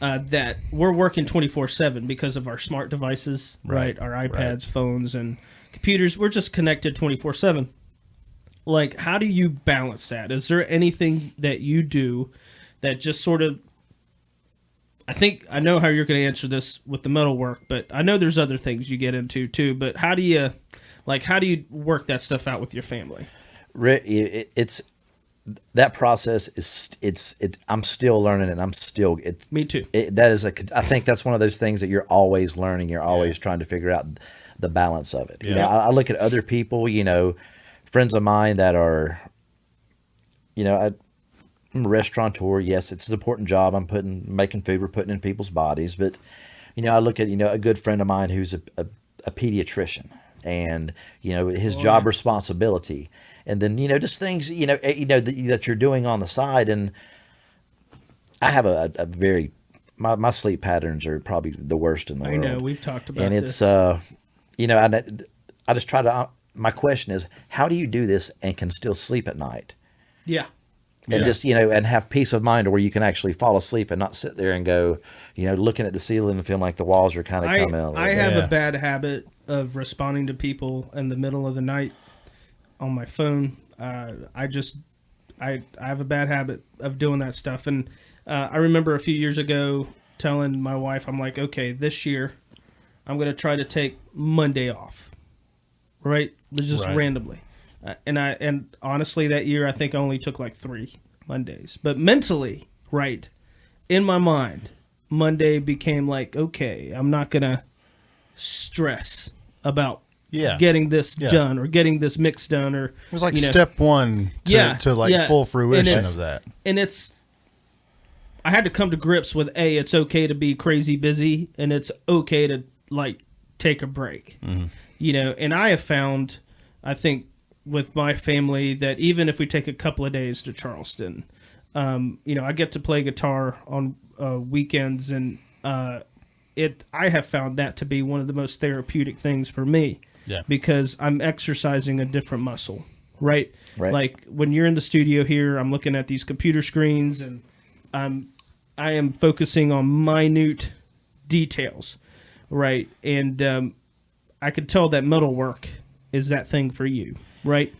that we're working 24/7 because of our smart devices, right? Our iPads, phones, and computers. We're just connected 24/7. Like, how do you balance that? Is there anything that you do that just sort of, I know how you're going to answer this with the metal work, but I know there's other things you get into too, but how do you work that stuff out with your family? It's that process is I'm still learning, and I'm still me too. I think that's one of those things that you're always learning. You're always trying to figure out the balance of it. I look at other people, friends of mine that are, I'm a restaurateur. Yes, it's an important job. I'm making food we're putting in people's bodies. But, I look at, a good friend of mine who's a pediatrician, and, his job responsibility. And then, just things, that you're doing on the side. And I have a very, my sleep patterns are probably the worst in the world. I know, we've talked about this. And it's, I just try to, my question is, how do you do this and can still sleep at night? Yeah. And just, and have peace of mind where you can actually fall asleep and not sit there and go, looking at the ceiling and feeling like the walls are kind of coming out. I have a bad habit of responding to people in the middle of the night on my phone. I have a bad habit of doing that stuff. And I remember a few years ago telling my wife, I'm like, okay, this year I'm going to try to take Monday off. Right? Just randomly. And honestly, that year I think I only took like 3 Mondays. But mentally, right, in my mind, Monday became like, okay, I'm not going to stress about getting this done or getting this mix done. Or, it was like step one to full fruition of that. And I had to come to grips with, it's okay to be crazy busy, and it's okay to take a break. And I have found, I think, with my family, that even if we take a couple of days to Charleston, I get to play guitar on weekends, and I have found that to be one of the most therapeutic things for me, because I'm exercising a different muscle, right? Like when you're in the studio here, I'm looking at these computer screens, and I am focusing on minute details, right? And I could tell that metal work is that thing for you. Right.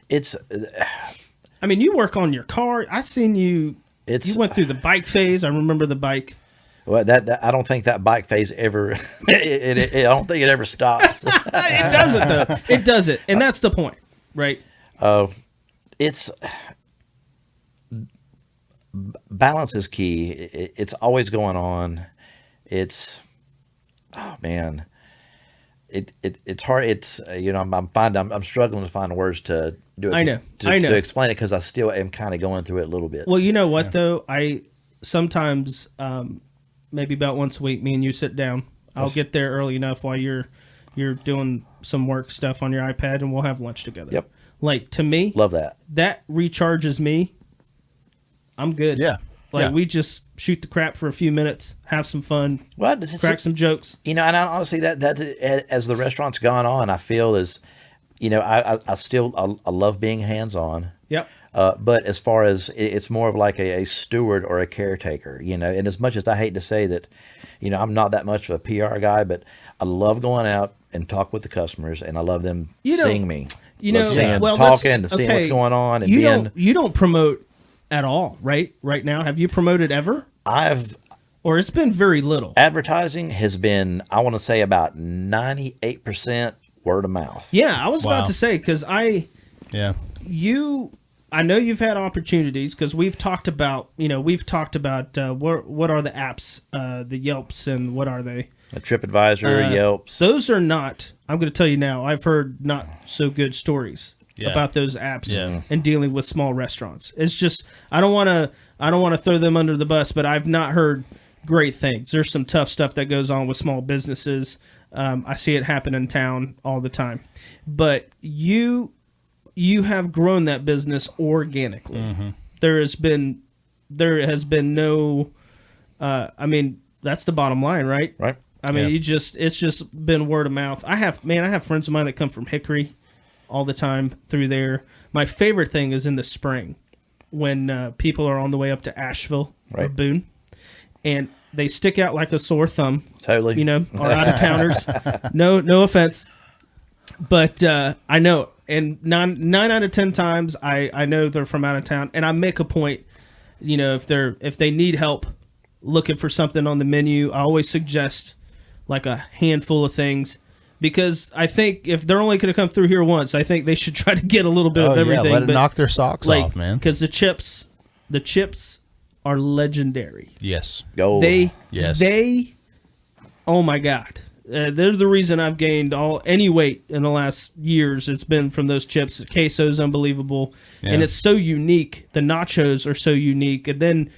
You work on your car. I've seen you. You went through the bike phase. I remember the bike. Well, that I don't think that bike phase ever. I don't think it ever stops. It doesn't though. It doesn't, and that's the point, right? It's balance is key. It's always going on. It's man. It's hard. It's I'm struggling to find words to do it. I know to explain it, because I still am kind of going through it a little bit. Well, you know what though, I sometimes maybe about once a week, me and you sit down. I'll get there early enough while you're doing some work stuff on your iPad, and we'll have lunch together. Yep. Like, to me, love that. That recharges me. I'm good. Yeah. We just shoot the crap for a few minutes, have some fun, crack some jokes. And I honestly, that as the restaurant's gone on, I feel I love being hands-on. Yep. But as far as it's more of like a steward or a caretaker, you know, and as much as I hate to say that, you know, I'm not that much of a PR guy, but I love going out and talk with the customers, and I love them seeing me. You know, talking to seeing what's going on. And you don't promote at all, right? Right now, have you promoted ever? Or it's been very little. Advertising has been, I want to say, about 98% word of mouth. Yeah, I was about to say, because I know you've had opportunities, because we've talked about what are the apps, the Yelps, and what are they? A TripAdvisor, Yelps. Those are not, I'm going to tell you now, I've heard not so good stories about those apps and dealing with small restaurants. It's just, I don't want to throw them under the bus, but I've not heard great things. There's some tough stuff that goes on with small businesses. I see it happen in town all the time. But you have grown that business organically. Mm-hmm. There has been no, I mean, that's the bottom line, right? Right. I mean, it's just been word of mouth. I have friends of mine that come from Hickory all the time through there. My favorite thing is in the spring when people are on the way up to Asheville or Boone, and they stick out like a sore thumb. Totally. You know, our out-of-towners. No offense. But I know, and 9 out of 10 times I know they're from out of town, and I make a point, you know, if they need help looking for something on the menu, I always suggest like a handful of things, because I think if they're only going to come through here once, I think they should try to get a little bit of everything. Let it knock their socks off, man. Because the chips are legendary. Yes. They, oh my God. They're the reason I've gained any weight in the last years. It's been from those chips. The queso's unbelievable, and it's so unique. The nachos are so unique, and then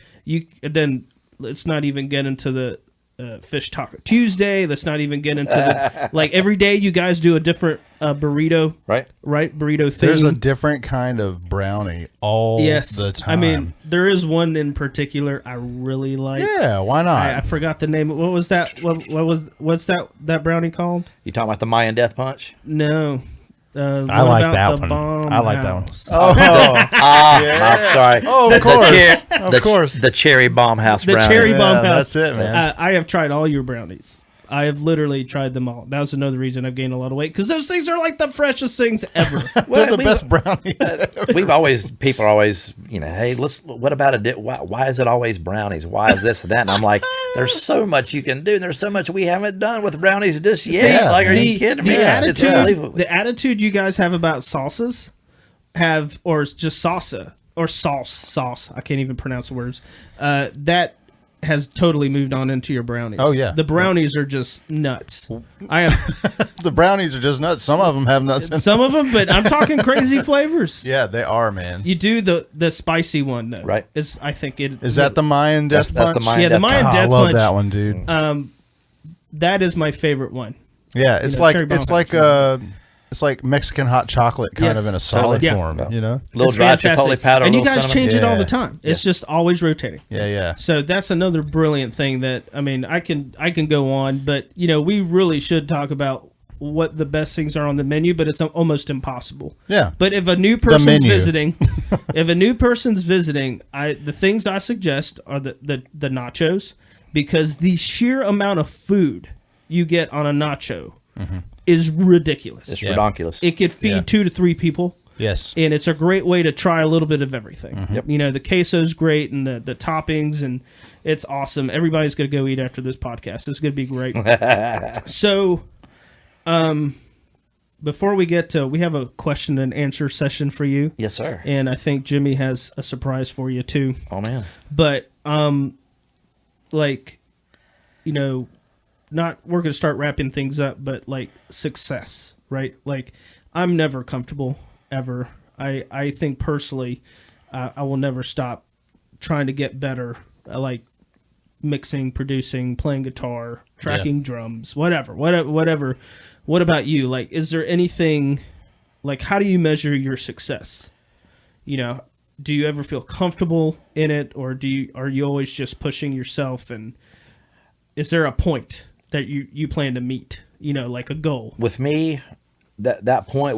let's not even get into the Fish Taco Tuesday. Let's not even get into the like every day you guys do a different burrito, right? Burrito thing. There's a different kind of brownie all the time. I mean, there is one in particular I really like. Yeah, why not? I forgot the name. What was that? What's that brownie called? You talking about the Mayan Death Punch? No. I like that one. I like that one. I'm sorry. Oh, of course. The cherry bomb house brownie. The cherry bomb house. That's it, man. I have tried all your brownies. I have literally tried them all. That was another reason I've gained a lot of weight, because those things are like the freshest things ever. They're the best brownies ever. People are always, you know, hey, what about why is it always brownies? Why is this and that? And I'm like, there's so much you can do. There's so much we haven't done with brownies just yet. Yeah, like, are you kidding me? It's unbelievable. The attitude you guys have about salsas or just salsa or sauce. I can't even pronounce the words. That has totally moved on into your brownies. Oh yeah, the brownies are just nuts. The brownies are just nuts. Some of them have nuts in them. Some of them, but I'm talking crazy flavors. Yeah, they are, man. You do the spicy one though, right? I think it is that the Mayan Death Punch. That's the Mayan Death Mayan Death Punch. I love that one, dude. That is my favorite one. Yeah, it's like Mexican hot chocolate, kind of in a solid form, you know? A little dry chipotle powder. And you guys change it all the time. It's just always rotating. Yeah. So that's another brilliant thing that, I mean, I can go on, but, you know, we really should talk about what the best things are on the menu, but it's almost impossible. Yeah. But if a new person's visiting, the things I suggest are the nachos, because the sheer amount of food you get on a nacho is ridiculous. It's ridiculous. It could feed 2 to 3 people. Yes. And it's a great way to try a little bit of everything. Yep. You know, the queso's great, and the toppings, and it's awesome. Everybody's going to go eat after this podcast. It's going to be great. So, before we get to, we have a question and answer session for you. Yes, sir. And I think Jimmy has a surprise for you too. Oh man. But, like, you know, we're going to start wrapping things up, but like success, right? Like, I'm never comfortable ever. I think personally, I will never stop trying to get better. I like mixing, producing, playing guitar, tracking drums, whatever. What about you? Like, is there anything, like, how do you measure your success? You know, do you ever feel comfortable in it, or are you always just pushing yourself, and is there a point that you plan to meet, you know, like a goal? With me, that point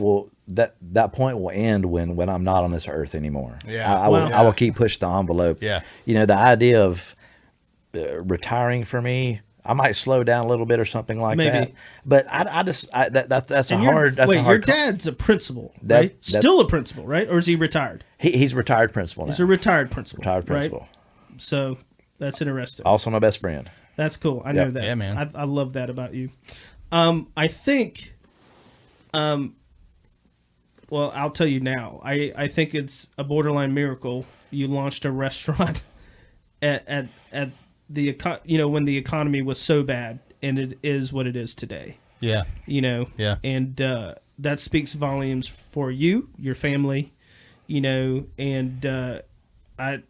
that point will end when I'm not on this earth anymore. Yeah. I will keep pushing the envelope. Yeah. The idea of retiring for me, I might slow down a little bit or something like that. But that's a hard. Your dad's a principal, right? Still a principal, right? Or is he retired? He's retired principal now. He's a retired principal. Right? So that's interesting. Also my best friend. That's cool. I know that. Yeah, man. I love that about you. I think, well, I'll tell you now. I think it's a borderline miracle you launched a restaurant at the when the economy was so bad, and it is what it is today. Yeah. Yeah. And that speaks volumes for you, your family, and I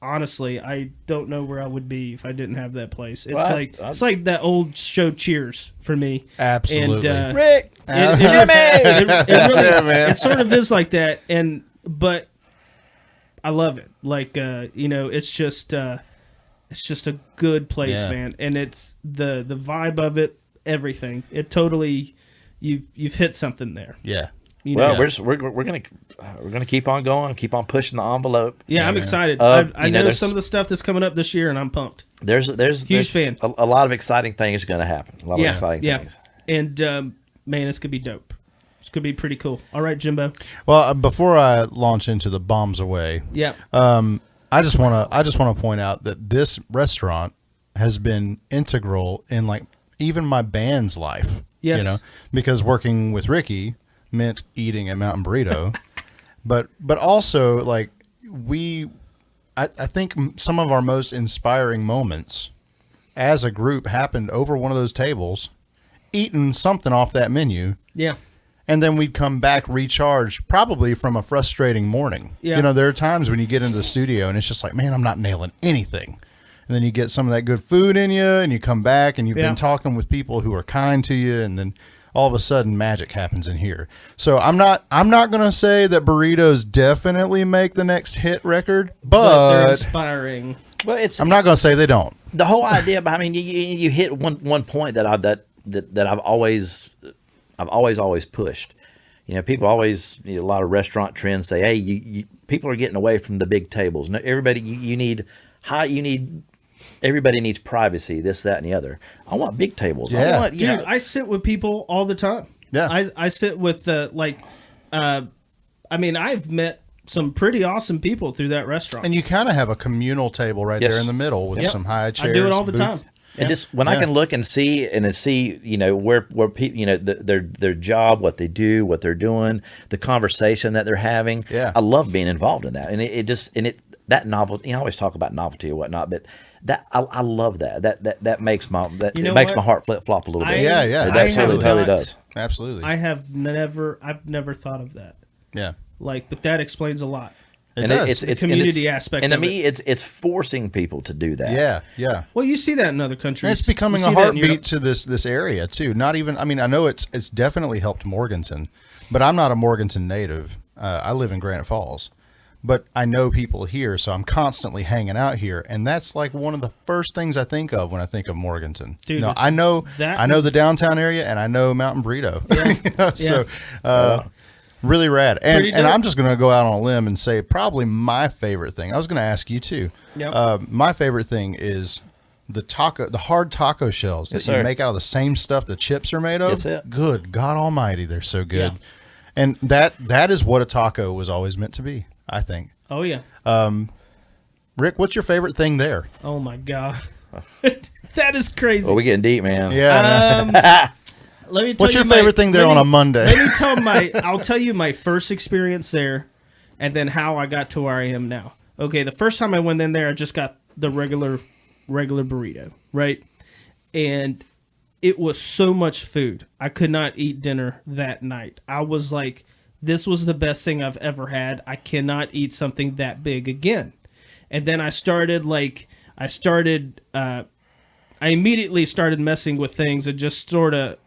honestly, I don't know where I would be if I didn't have that place. It's it's like that old show Cheers for me. Absolutely. And, Rick, Jimmy, that's it, man. It sort of is like that, but I love it. Like it's just a good place, man, and it's the vibe of it, everything. It totally, you've hit something there. Yeah. We're gonna keep on going, keep on pushing the envelope. Yeah, I'm excited. I know some of the stuff that's coming up this year, and I'm pumped. There's huge fan. A lot of exciting things going to happen. A lot of exciting things. And man, it's gonna be dope. It's gonna be pretty cool. All right, Jimbo. Well, before I launch into the bombs away, I just want to point out that this restaurant has been integral in like even my band's life. Yes. Because working with Ricky meant eating at Mountain Burrito, but also like I think some of our most inspiring moments as a group happened over one of those tables, eating something off that menu. Yeah. And then we'd come back recharged, probably from a frustrating morning. Yeah. There are times when you get into the studio and it's just like, man, I'm not nailing anything. And then you get some of that good food in you and you come back and you've been talking with people who are kind to you, and then all of a sudden magic happens in here. So I'm not going to say that burritos definitely make the next hit record, but they're inspiring. Well, I'm not going to say they don't. The whole idea behind, you hit one point that I've always pushed. People always, a lot of restaurant trends say, hey, people are getting away from the big tables. No, everybody needs privacy, this, that, and the other. I want big tables. Yeah. I sit with people all the time. Yeah. I sit with I've met some pretty awesome people through that restaurant. And you kind of have a communal table right there in the middle with some high chairs. I do it all the time. And just when I can look and see where people, their job, what they do, what they're doing, the conversation that they're having. Yeah. I love being involved in that. And that novelty, I always talk about novelty or whatnot, but that I love that. That makes my heart flip flop a little bit. Yeah. It absolutely totally does. Absolutely. I've never thought of that. Yeah. But that explains a lot. It does. It's the community aspect. And to me, it's forcing people to do that. Yeah. Well, you see that in other countries. And it's becoming a heartbeat to this area too. Not even. I mean, I know it's definitely helped Morganton, but I'm not a Morganton native. I live in Granite Falls, but I know people here, so I'm constantly hanging out here, and that's like one of the first things I think of when I think of Morganton. Dude, I know the downtown area, and I know Mountain Burrito. Yeah. So. Really rad. And I'm just going to go out on a limb and say probably my favorite thing. I was going to ask you too. Yep. My favorite thing is the hard taco shells that you make out of the same stuff the chips are made of. That's it. Good God Almighty, they're so good. Yeah. And that is what a taco was always meant to be, I think. Oh yeah. Rick, what's your favorite thing there? Oh my God. That is crazy. Well, we're getting deep, man. Yeah. Let me tell What's your favorite thing there on a Monday? I'll tell you my first experience there, and then how I got to where I am now. Okay, the first time I went in there, I just got the regular burrito, right? And it was so much food. I could not eat dinner that night. I was like, this was the best thing I've ever had. I cannot eat something that big again. And then I immediately started messing with things and just sort of,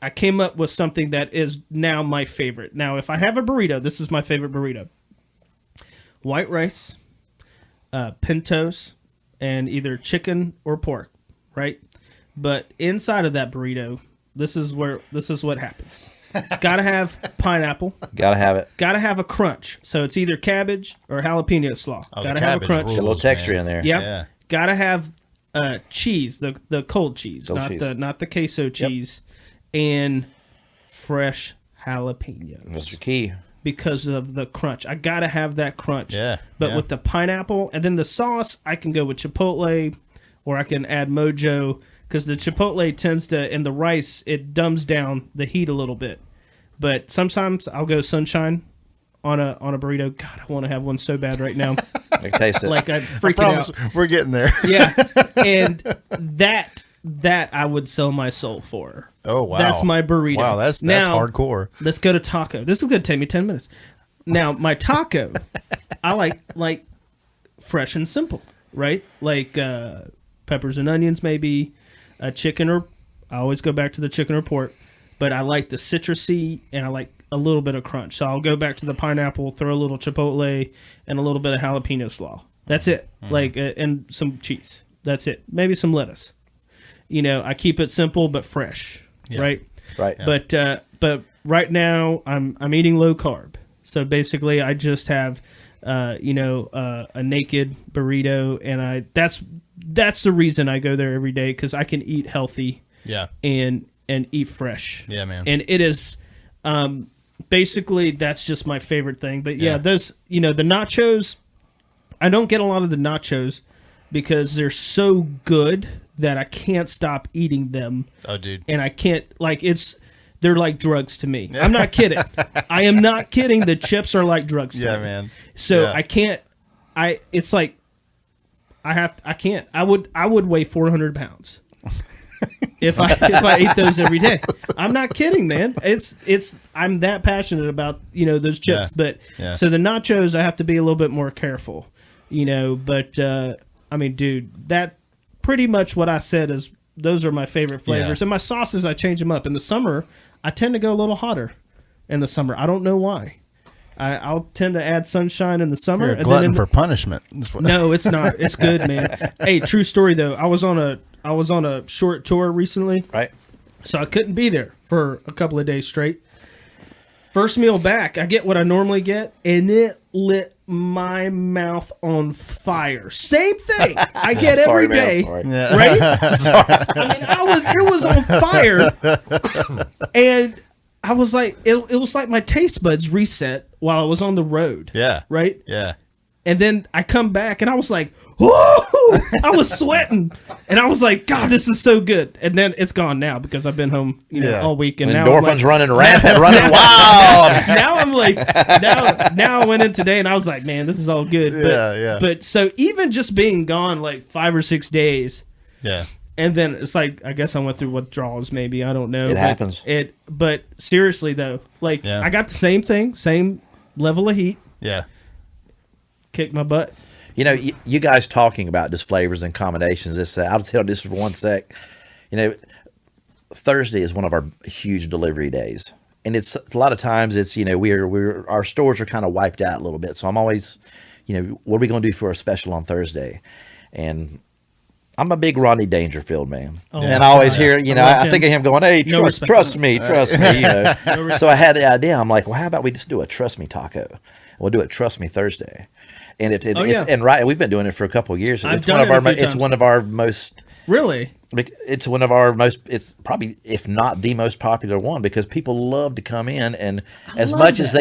I came up with something that is now my favorite. Now, if I have a burrito, this is my favorite burrito. White rice, pintos, and either chicken or pork, right? But inside of that burrito, this is what happens. Gotta have pineapple. Gotta have it. Gotta have a crunch. So it's either cabbage or jalapeno slaw. Gotta have a crunch. Rules, a little texture in there. Yep. Yeah. Gotta have cheese, the cold cheese, not the queso cheese, and fresh jalapenos. That's your key. Because of the crunch. I gotta have that crunch. Yeah. But with the pineapple and then the sauce, I can go with chipotle or I can add mojo because the chipotle tends to, and the rice, it dumbs down the heat a little bit. But sometimes I'll go sunshine on a burrito. God, I want to have one so bad right now. I can taste it. Like I'm freaking out. We're getting there. Yeah. And that I would sell my soul for. Oh, wow. That's my burrito. Wow, that's now, hardcore. Let's go to taco. This is going to take me 10 minutes. Now, my taco, I like fresh and simple, right? Like peppers and onions, maybe a chicken, or I always go back to the chicken or pork, but I like the citrusy and I like a little bit of crunch. So I'll go back to the pineapple, throw a little chipotle and a little bit of jalapeno slaw. That's it. Like and some cheese. That's it. Maybe some lettuce. You know, I keep it simple but fresh, right? Right. Yeah. But right now I'm eating low carb. So basically, I just have, a naked burrito, and that's the reason I go there every day because I can eat healthy. Yeah. And eat fresh. Yeah, man. And it is, basically that's just my favorite thing. But yeah, those the nachos, I don't get a lot of the nachos because they're so good that I can't stop eating them. Oh, dude. And I can't, they're like drugs to me. I'm not kidding. I am not kidding. The chips are like drugs to me. Yeah, man. So I can't, it's like, I can't. I would weigh 400 pounds if I ate those every day. I'm not kidding, man. I'm that passionate about, those chips. But so the nachos, I have to be a little bit more careful, but, I mean, dude, that pretty much what I said is those are my favorite flavors. And my sauces, I change them up. In the summer, I tend to go a little hotter in the summer. I don't know why. I'll tend to add sunshine in the summer. You're a glutton for punishment. No, it's not. It's good, man. Hey, true story though. I was on a short tour recently. Right. So I couldn't be there for a couple of days straight. First meal back, I get what I normally get, and it lit my mouth on fire. Same thing I get every day, man, right? I mean, it was on fire, and I was like, it was like my taste buds reset while I was on the road. Yeah. Right? Yeah. And then I come back and I was like, whoa! I was sweating. And I was like, God, this is so good. And then it's gone now because I've been home all week. And endorphins running rampant, running wild. Now I'm like, now I went in today and I was like, man, this is all good. But, but so even just being gone like 5 or 6 days. Yeah. And then it's like, I guess I went through withdrawals maybe. I don't know. It happens. But seriously though, I got the same thing, same level of heat. Yeah. Kicked my butt. You guys talking about just flavors and combinations. I'll just tell this for one sec. Thursday is one of our huge delivery days, and it's a lot of times it's our stores are kind of wiped out a little bit. So I'm always, what are we going to do for a special on Thursday? And I'm a big Rodney Dangerfield man, and I always hear, I think of him going, "Hey, trust me." So I had the idea. I'm like, well, how about we just do a trust me taco? We'll do it Trust Me Thursday. And we've been doing it for a couple of years. It's one of our most really. It's one of our most. It's probably, if not the most popular one, because people love to come in, and as much as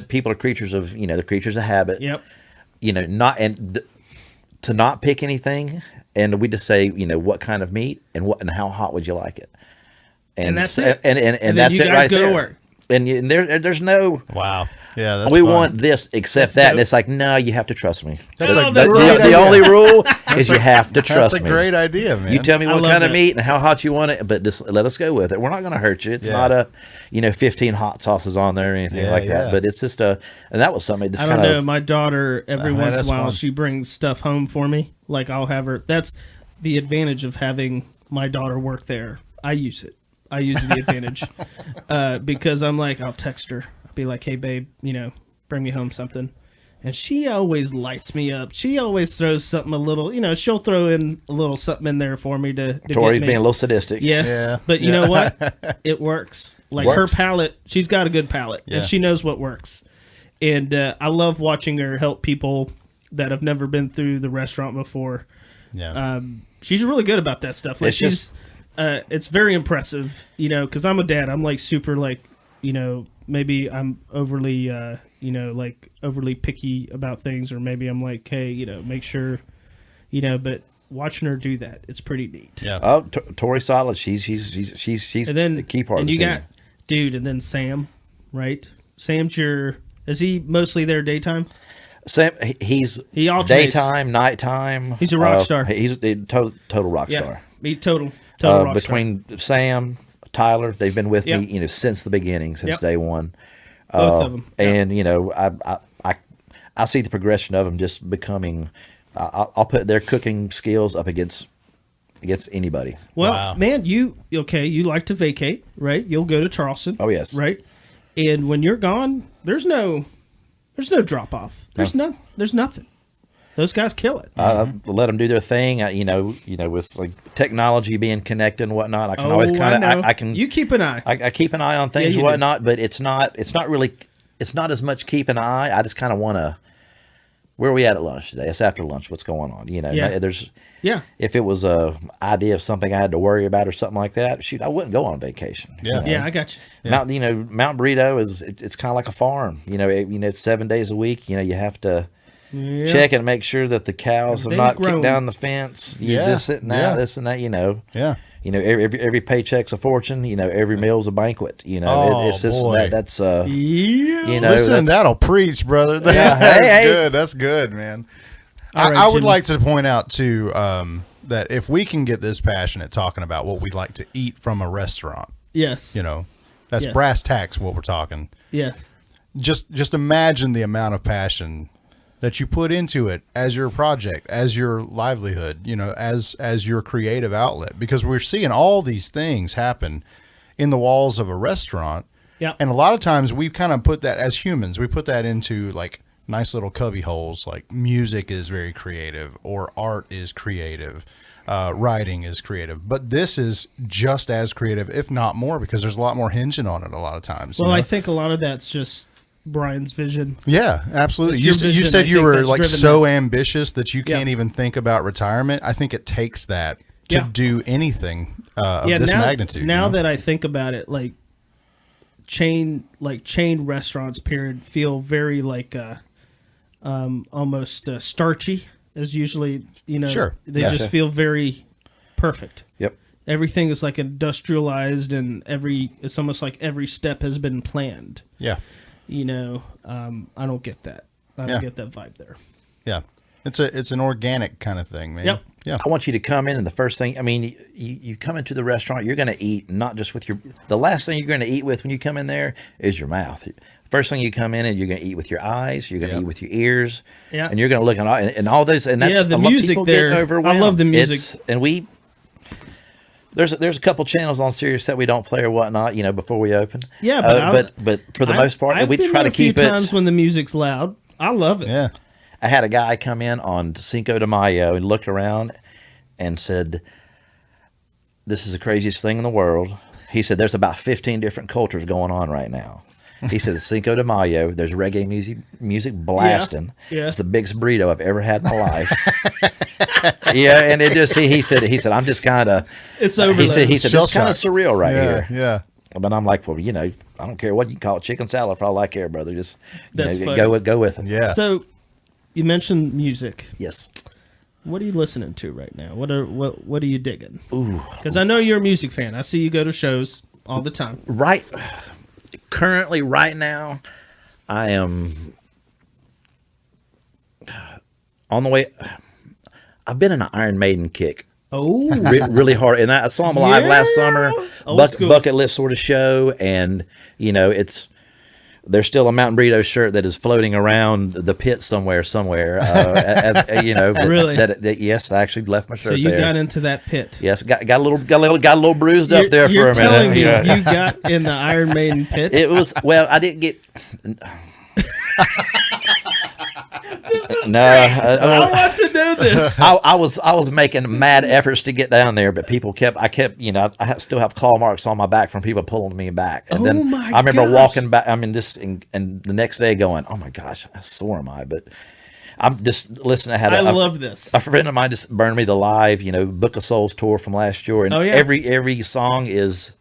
people are creatures of they're creatures of habit. Yep. To not pick anything, and we just say what kind of meat and how hot would you like it, and that's it, and that's it right there. To work. And there's no wow. Yeah, that's we fun. Want this except that, and it's like, no, you have to trust me. The only rule is you have to trust me. That's a great idea, man. You tell me what kind of meat and how hot you want it, but just let us go with it. We're not going to hurt you. It's not a 15 hot sauces on there or anything like that. But it's just and that was something. I don't know. My daughter every once in a while she brings stuff home for me. Like I'll have her. That's the advantage of having my daughter work there. I use it. I use the advantage because I'm like, I'll text her. I'll be like, hey, babe, bring me home something. And she always lights me up. She always throws something a little, she'll throw in a little something in there for me to Tori's get me. being a little sadistic. Yes. Yeah. But you know what? It works. Like her palate, she's got a good palate and she knows what works. And I love watching her help people that have never been through the restaurant before. Yeah. She's really good about that stuff. Like it's very impressive, because I'm a dad. I'm like super like, maybe I'm overly, like overly picky about things, or maybe I'm like, hey, make sure, but watching her do that, it's pretty neat. Yeah. Oh, Tori solid. She's the key part of the team. And then Sam, right? Sam's is he mostly there daytime? Sam, he alternates. Daytime, nighttime. He's a rock star. He's a total rock star. He total rock star. Between Sam, Tyler, they've been with me, since the beginning, since day one. Both of them. And I see the progression of them just becoming. I'll put their cooking skills up against anybody. Well, man, you like to vacate, right? You'll go to Charleston. Oh yes, right. And when you're gone, there's no drop off. There's nothing. Those guys kill it. Let them do their thing. With like technology being connected and whatnot, I can always kind of. I can. You keep an eye. I keep an eye on things and whatnot, but it's not really. It's not as much keep an eye. I just kind of want to. Where are we at lunch today? It's after lunch. What's going on? There's. Yeah. If it was a idea of something I had to worry about or something like that, shoot, I wouldn't go on vacation. Yeah. Yeah, I got you. Yeah. Mountain Burrito it's kind of like a farm. It's 7 days a week. You have to check and make sure that the cows have not kicked down the fence. This and that, this and that. Yeah. Every paycheck's a fortune. Every meal's a banquet. It's just boy. that's Listen, that'll preach, brother. That's good, man. Right, I would like to point out too that if we can get this passionate talking about what we like to eat from a restaurant, yes, that's brass tacks. What we're talking, yes. Just imagine the amount of passion that you put into it as your project, as your livelihood, as your creative outlet, because we're seeing all these things happen in the walls of a restaurant. Yeah, and a lot of times we kind of put that as humans, we put that into like nice little cubby holes, like music is very creative or art is creative, writing is creative, but this is just as creative, if not more, because there's a lot more hinging on it a lot of times. Well, I think a lot of that's just Bryan's vision. Yeah, absolutely. You said you were like so ambitious that you can't even think about retirement. I think it takes that to do anything of this magnitude. Now that I think about it, like chain restaurants period feel very like almost starchy, as usually Sure. They just feel very perfect. Yep. Everything is like industrialized, and it's almost like every step has been planned. Yeah. I don't get that. I don't get that vibe there. Yeah. It's an organic kind of thing, man. Yep. Yeah. I want you to come in, and the first thing, you come into the restaurant, you're going to eat not just with the last thing you're going to eat with when you come in there is your mouth. First thing you come in, and you're going to eat with your eyes, you're going to eat with your ears, and you're going to look at all those, and that's the music there. I love the music. There's a couple channels on Sirius that we don't play or whatnot, before we open. Yeah, but for the most part, we try to keep it. A few times when the music's loud, I love it. Yeah. I had a guy come in on Cinco de Mayo and looked around and said, "This is the craziest thing in the world." He said, "There's about 15 different cultures going on right now." He said, "Cinco de Mayo, there's reggae music blasting. Yeah. It's the biggest burrito I've ever had in my life." Yeah, and it just he said, "I'm just kind of." It's over. He said, "It's kind of surreal right here." Yeah. But I'm like, well, I don't care what you call it, chicken salad for all I care, brother. Just go with it. Yeah. So, you mentioned music. Yes. What are you listening to right now? What are you digging? Ooh. Because I know you're a music fan. I see you go to shows all the time. Currently, right now, I am on the way. I've been in an Iron Maiden kick. Oh, really hard. And I saw them live last summer, bucket list sort of show. And, there's still a Mountain Burrito shirt that is floating around the pit somewhere. Really? Yes, I actually left my shirt there. So you got into that pit. Yes, got a little bruised up there for a minute. You're telling me you got in the Iron Maiden pit? It was, well, I didn't get... No, I want to know this. I was making mad efforts to get down there, but people I kept, I still have claw marks on my back from people pulling me back. And then I remember walking back. I mean, and the next day going, oh my gosh, how sore am I? But I'm just listening. I love this. A friend of mine just burned me the live, Book of Souls tour from last year, and every song is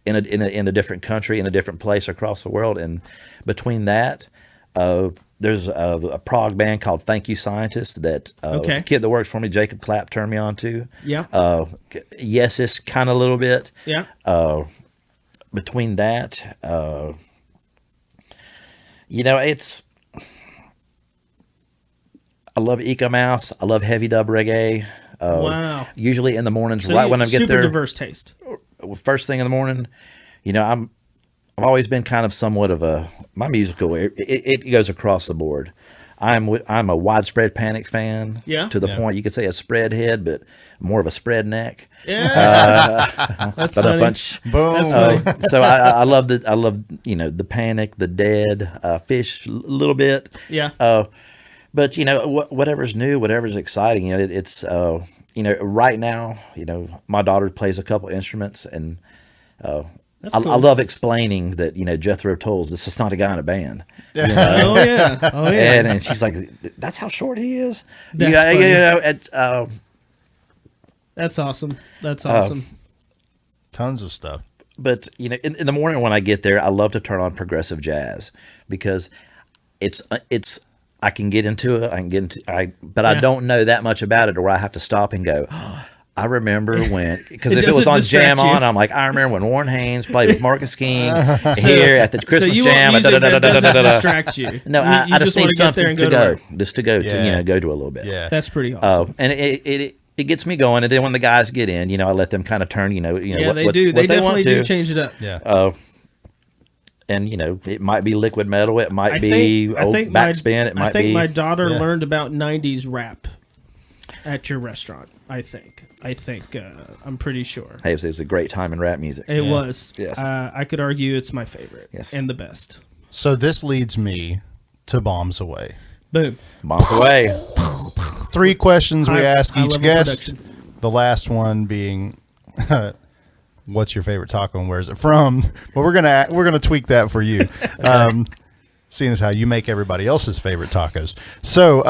in a different country, in a different place across the world, and between that. There's a prog band called Thank You Scientist that the kid that works for me, Jacob Clapp, turned me on to. Yeah. Yes, it's kind of a little bit. Yeah. Between that, it's. I love Eco Mouse. I love heavy dub reggae. Wow. Usually in the mornings, right when I get there. Super diverse taste. First thing in the morning, I've always been kind of somewhat of my musical. It goes across the board. I'm a widespread Panic fan. Yeah. To the point you could say a spread head, but more of a spread neck. Yeah. That's but funny. A bunch. Boom. So I love the Panic, the Dead, Fish a little bit. Yeah. But whatever's new, whatever's exciting, it's right now, my daughter plays a couple instruments and. Cool. I love explaining that Jethro Tull's this is not a guy in a band. Oh yeah, and she's like, "That's how short he is." That's awesome. That's awesome. Tons of stuff. But in the morning when I get there, I love to turn on progressive jazz because it's I can get into it. But I don't know that much about it, or I have to stop and go. Oh, I remember when, because if it was on Jam On, I'm like, I remember when Warren Haynes played with Marcus King here at the Christmas Jam. Music that doesn't distract you. No, I just need something to go to a little bit. Yeah, that's pretty awesome. And it gets me going. And then when the guys get in, I let them kind of turn. Yeah, they do. They definitely do change it up. Yeah. And it might be liquid metal. It might be old backspin. It might be. I think my daughter learned about '90s rap at your restaurant. I think. I'm pretty sure. Hey, it was a great time in rap music. It was. Yes. I could argue it's my favorite. Yes. And the best. So this leads me to Bombs Away. Boom. Bombs Away. 3 questions we ask each guest. Production. The last one being, what's your favorite taco and where's it from? But we're gonna tweak that for you. Seeing as how you make everybody else's favorite tacos. So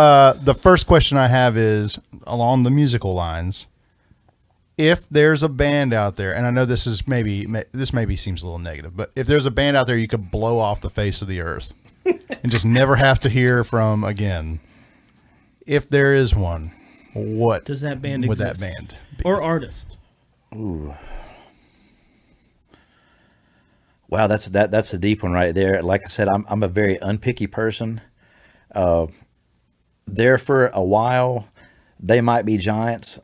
the first question I have is along the musical lines. If there's a band out there, and I know this maybe seems a little negative, but if there's a band out there you could blow off the face of the earth and just never have to hear from again, if there is one, what does that band would exist? That band be? Or artist? Ooh. Wow, that's a deep one right there. Like I said, I'm a very unpicky person. There for a while, they might be giants.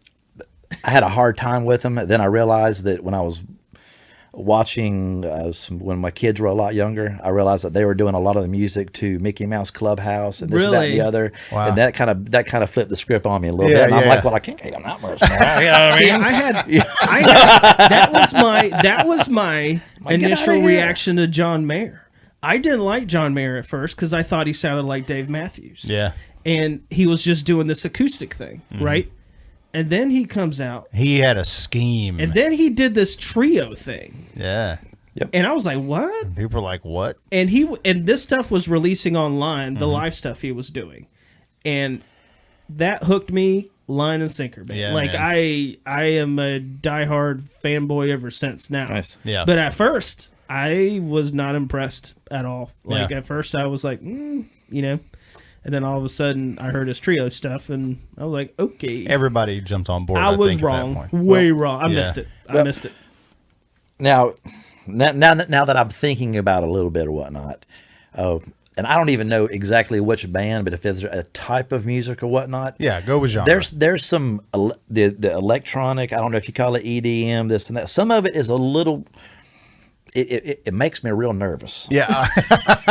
I had a hard time with them. Then I realized that when I was watching when my kids were a lot younger, I realized that they were doing a lot of the music to Mickey Mouse Clubhouse and this and that and the other. Wow. And that kind of flipped the script on me a little bit. And I'm like, well, I can't hate them that much. You know what I mean? That was my initial reaction to John Mayer. I didn't like John Mayer at first because I thought he sounded like Dave Matthews. Yeah. And he was just doing this acoustic thing, right? And then he comes out. He had a scheme. And then he did this trio thing. Yeah. Yep. And I was like, what? And people were like, what? And this stuff was releasing online, the live stuff he was doing. And that hooked me line and sinker, man. Yeah, like, man. I am a diehard fanboy ever since now. Nice. Yeah. But at first, I was not impressed at all. Like, at first I was like, And then all of a sudden, I heard his trio stuff, and I was like, okay. Everybody jumped on board. I was think, wrong. at that point. Way wrong. I missed it. I missed it. Now that I'm thinking about a little bit or whatnot, and I don't even know exactly which band, but if there's a type of music or whatnot. Yeah, go with genre. There's some, the electronic, I don't know if you call it EDM, this and that. Some of it is a little... It makes me real nervous. Yeah.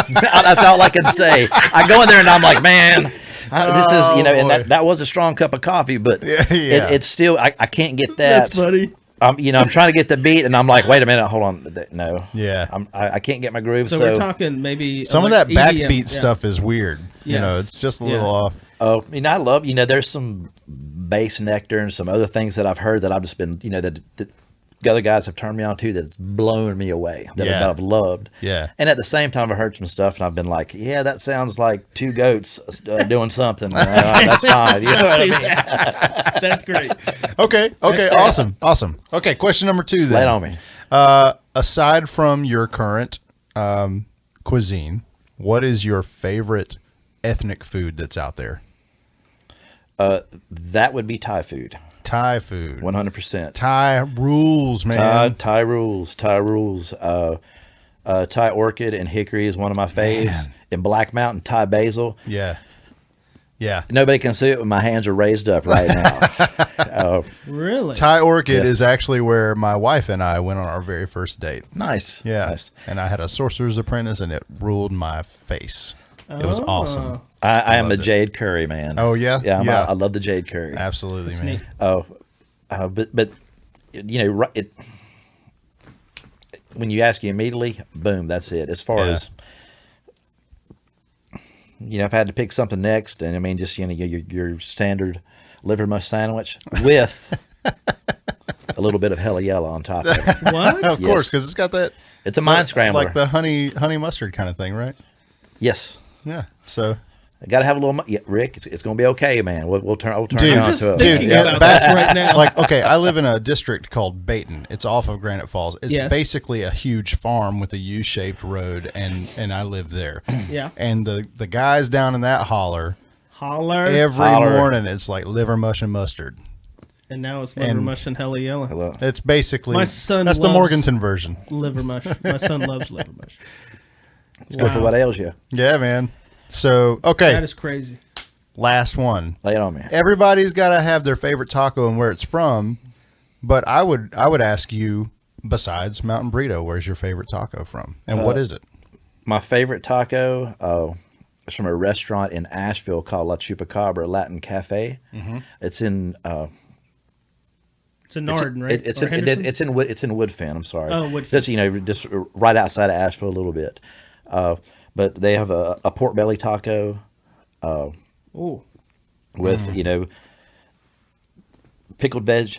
That's all I can say. I go in there and I'm like, man, this is, and that was a strong cup of coffee, but it's still, I can't get that. That's funny. I'm trying to get the beat, and I'm like, wait a minute, hold on, no, Yeah. I can't get my groove. So we're talking maybe some of like that EDM. backbeat stuff is weird. Yes. It's just a little off. Oh, I love, there's some bass nectar and some other things that I've heard that I've just been, that the other guys have turned me on to that's blown me away, that I've loved. Yeah. And at the same time, I've heard some stuff and I've been like, yeah, that sounds like two goats doing something. That's fine. You know what I mean? That's great. Okay. Awesome. Okay, question number 2 then. Lay it on me. Aside from your current cuisine, what is your favorite ethnic food that's out there? That would be Thai food. Thai food. 100%. Thai rules, man. Thai rules. Thai orchid and hickory is one of my faves. Man. In Black Mountain, Thai basil. Yeah. Nobody can see it when my hands are raised up right now. Really? Thai orchid is actually where my wife and I went on our very first date. Nice. Yeah. Nice. And I had a sorcerer's apprentice, and it ruled my face. It was awesome. I am a Jade Curry man. Oh, yeah? Yeah, Yeah. I love the Jade Curry. Absolutely, man. neat. But when you ask you immediately, boom, that's it. As far as if I had to pick something next, and I mean, just your standard liver mush sandwich with a little bit of hella yellow on top of it. What? Of course, because it's got that. It's a mind scrambler. Like the honey mustard kind of thing, right? Yes. Yeah. So. I got to have a little. Rick, it's going to be okay, man. We'll turn it I'm on just to it. thinking about that right now. Like, okay, I live in a district called Bayton. It's off of Granite Falls. It's basically a huge farm with a U-shaped road, and I live there. Yeah. And the guys down in that holler every Holler. morning. It's like liver mush and mustard. And now it's liver mush and hella yellow. Hello. It's basically My son that's the loves Morganton version. Liver mush. My son loves liver mush. It's good for what ails you. Yeah, man. So okay, That is crazy. last one. Lay it on me. Everybody's got to have their favorite taco and where it's from, but I would ask you, besides Mountain Burrito, where's your favorite taco from, and what is it? My favorite taco is from a restaurant in Asheville called La Chupacabra Latin Cafe. Mm-hmm. It's in. It's in Norden, right? It's in Woodfin. I'm sorry. Oh, Woodfin. Just right outside of Asheville a little bit. But they have a pork belly taco. With pickled veg,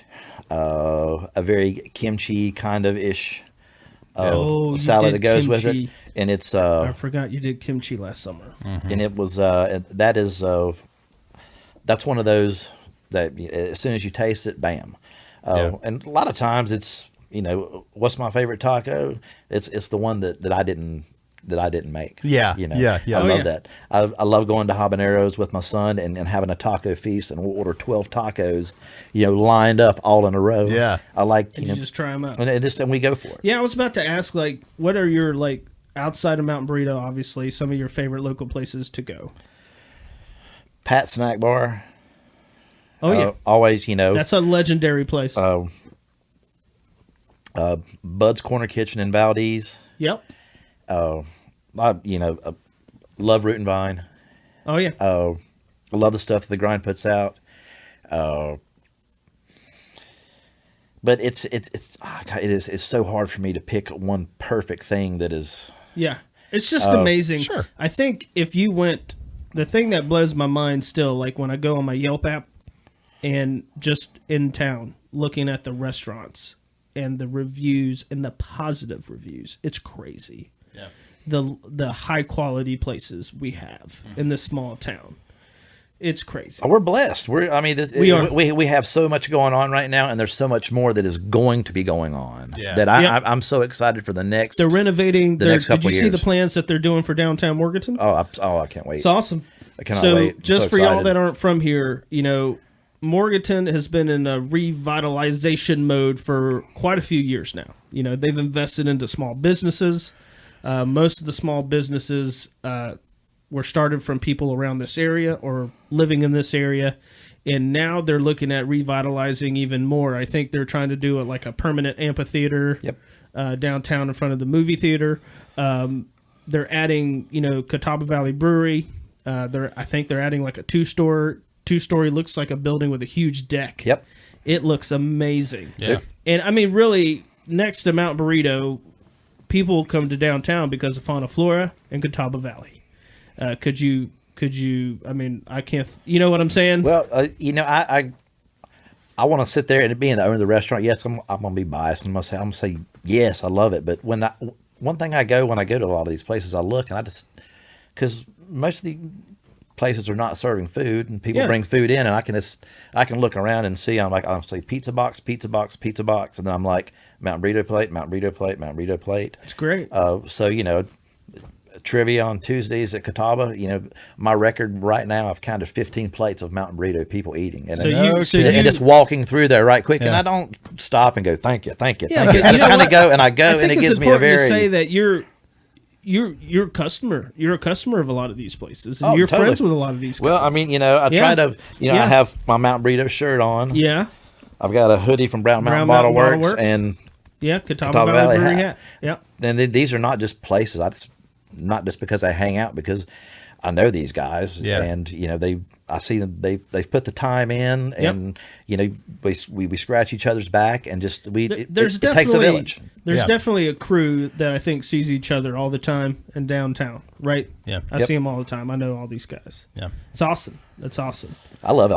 a very kimchi kind of ish salad that goes with it, and it's I forgot you did kimchi last summer, and it was that's one of those that as soon as you taste it, bam. And a lot of times it's what's my favorite taco? It's the one that I didn't make. Yeah. I love that. I love going to Habaneros with my son and having a taco feast, and we'll order 12 tacos, lined up all in a row. Yeah. I like, and you just try them out. And we go for it. Yeah, I was about to ask, like, what are your, like, outside of Mountain Burrito, obviously, some of your favorite local places to go? Pat Snack Bar. Oh, yeah. Always, That's a legendary place. Bud's Corner Kitchen in Valdez. Yep. I love Root and Vine. Oh, yeah. I love the stuff that the grind puts out. But it's so hard for me to pick one perfect thing that is. Yeah. It's just amazing. Sure. I think if you went, the thing that blows my mind still, like when I go on my Yelp app and just in town looking at the restaurants and the reviews and the positive reviews, it's crazy. Yeah. The high quality places we have in this small town. It's crazy. We're blessed. We have so much going on right now, and there's so much more that is going to be going on. Yeah. That I'm so excited for the next. They're renovating. Next couple did you see the plans that they're doing for downtown Morganton? I can't wait. It's awesome. I cannot wait. I'm just so for y'all excited. that aren't from here, Morganton has been in a revitalization mode for quite a few years now. They've invested into small businesses. Most of the small businesses were started from people around this area or living in this area, and now they're looking at revitalizing even more. I think they're trying to do it like a permanent amphitheater downtown in front of the movie theater. They're adding, Catawba Valley Brewery. I think they're adding like a two-story, looks like a building with a huge deck. Yep. It looks amazing. Yeah. And I mean, really, next to Mountain Burrito, people come to downtown because of Fauna Flora and Catawba Valley. Could you? I mean, I can't. You know what I'm saying? Well, I want to sit there and being the owner of the restaurant. Yes, I'm going to be biased. I'm going to say yes, I love it. But when one thing when I go to a lot of these places, I look and I just, because most of the places are not serving food, and people bring food in, and I can look around and see. I'll say pizza box, and then I'm like Mountain Burrito plate, Mountain Burrito plate, Mountain Burrito plate. It's great. So trivia on Tuesdays at Catawba. My record right now, I've counted 15 plates of Mountain Burrito people eating, and and it's walking through there right quick, and I don't stop and go thank you. I just kind of go, and and it gives me a very. To say that you're a customer. You're a customer of a lot of these places, and you're totally friends with a lot of these guys. Well, I mean, I try to, I have my Mountain Burrito shirt on. Yeah. I've got a hoodie from Brown Mountain Bottle Works, and Catawba Valley Brewery hat. Yeah. And these are not just places. Not just because I hang out, because I know these guys, and I see them. They've put the time in, and we scratch each other's back, and just it takes a village. There's definitely a crew that I think sees each other all the time in downtown, right? Yeah, I see them all the time. I know all these guys. Yeah, it's awesome. That's awesome. I love it.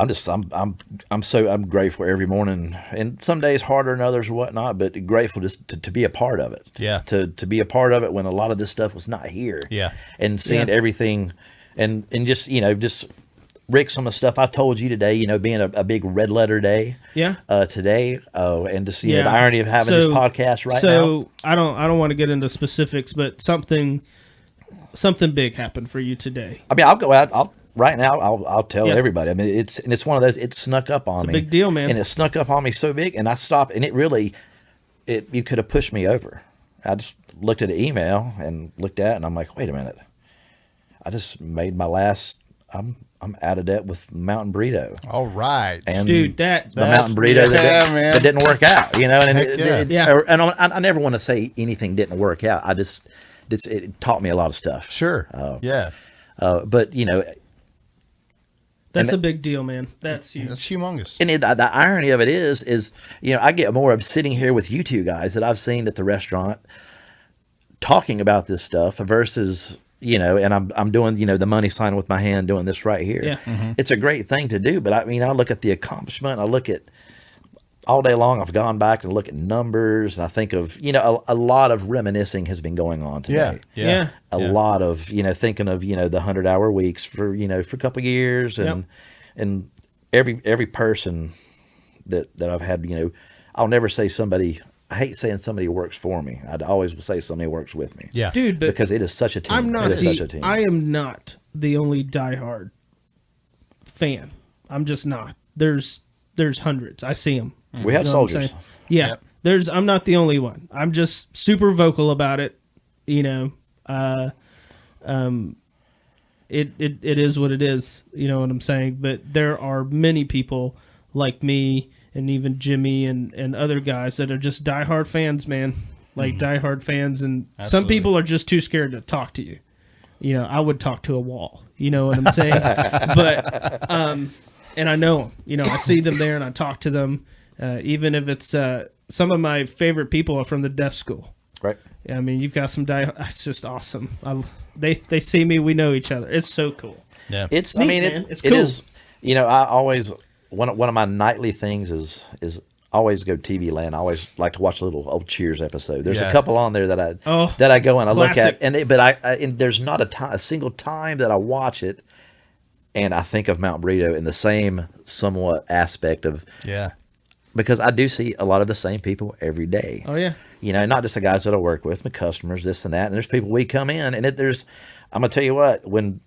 I'm grateful every morning, and some days harder than others or whatnot, but grateful just to be a part of it. Yeah. To be a part of it when a lot of this stuff was not here. Yeah. And seeing everything and just, just Rick, some of the stuff I told you today, being a big red letter day. Yeah. Today. And just, the irony of having this podcast right now. So I don't want to get into specifics, but something big happened for you today. I mean, I'll go out. Right now, I'll tell everybody. I mean, it's one of those. It snuck up on me. It's a big deal, man. And it snuck up on me so big, and I stopped. And you could have pushed me over. I just looked at the email and looked at it, and I'm like, wait a minute. I just made my last. I'm out of debt with Mountain Burrito. All right, and dude, the Mountain Burrito that didn't work out. And and I never want to say anything didn't work out. It taught me a lot of stuff. Sure. But that's a big deal, man. That's huge. That's humongous. And the irony of it is I get more of sitting here with you two guys that I've seen at the restaurant talking about this stuff versus, and I'm doing, the money sign with my hand doing this right here. Yeah. Mm-hmm. It's a great thing to do, but I look at the accomplishment. I look at all day long. I've gone back and look at numbers, and I think of, a lot of reminiscing has been going on today. Yeah. A lot of, thinking of, the 100-hour weeks for a couple of years, and every person that I've had, I'll never say somebody. I hate saying somebody works for me. I'd always say somebody works with me. Yeah, dude, because it is such a team. I am not the only diehard fan. I'm just not. There's hundreds. I see them. We have soldiers. Yeah. Yep. I'm not the only one. I'm just super vocal about it. It is what it is. You know what I'm saying? But there are many people like me and even Jimmy and other guys that are just diehard fans, man. Like diehard fans. And some people are just too scared to talk to you. I would talk to a wall. You know what I'm saying? But, and I know them. I see them there and I talk to them. Even if it's some of my favorite people are from the deaf school. Right. I mean, you've got some it's just awesome. They see me, we know each other. It's so cool. Yeah. It's neat, man. It's cool. It is, I always one of my nightly things is always go TV land. I always like to watch a little old Cheers episode. There's a couple on there that I go and I classic. Look at, and there's not a single time that I watch it and I think of Mountain Burrito in the same somewhat aspect of because I do see a lot of the same people every day. Oh yeah. Not just the guys that I work with, my customers, this and that. And there's people we come in, and I'm gonna tell you what, when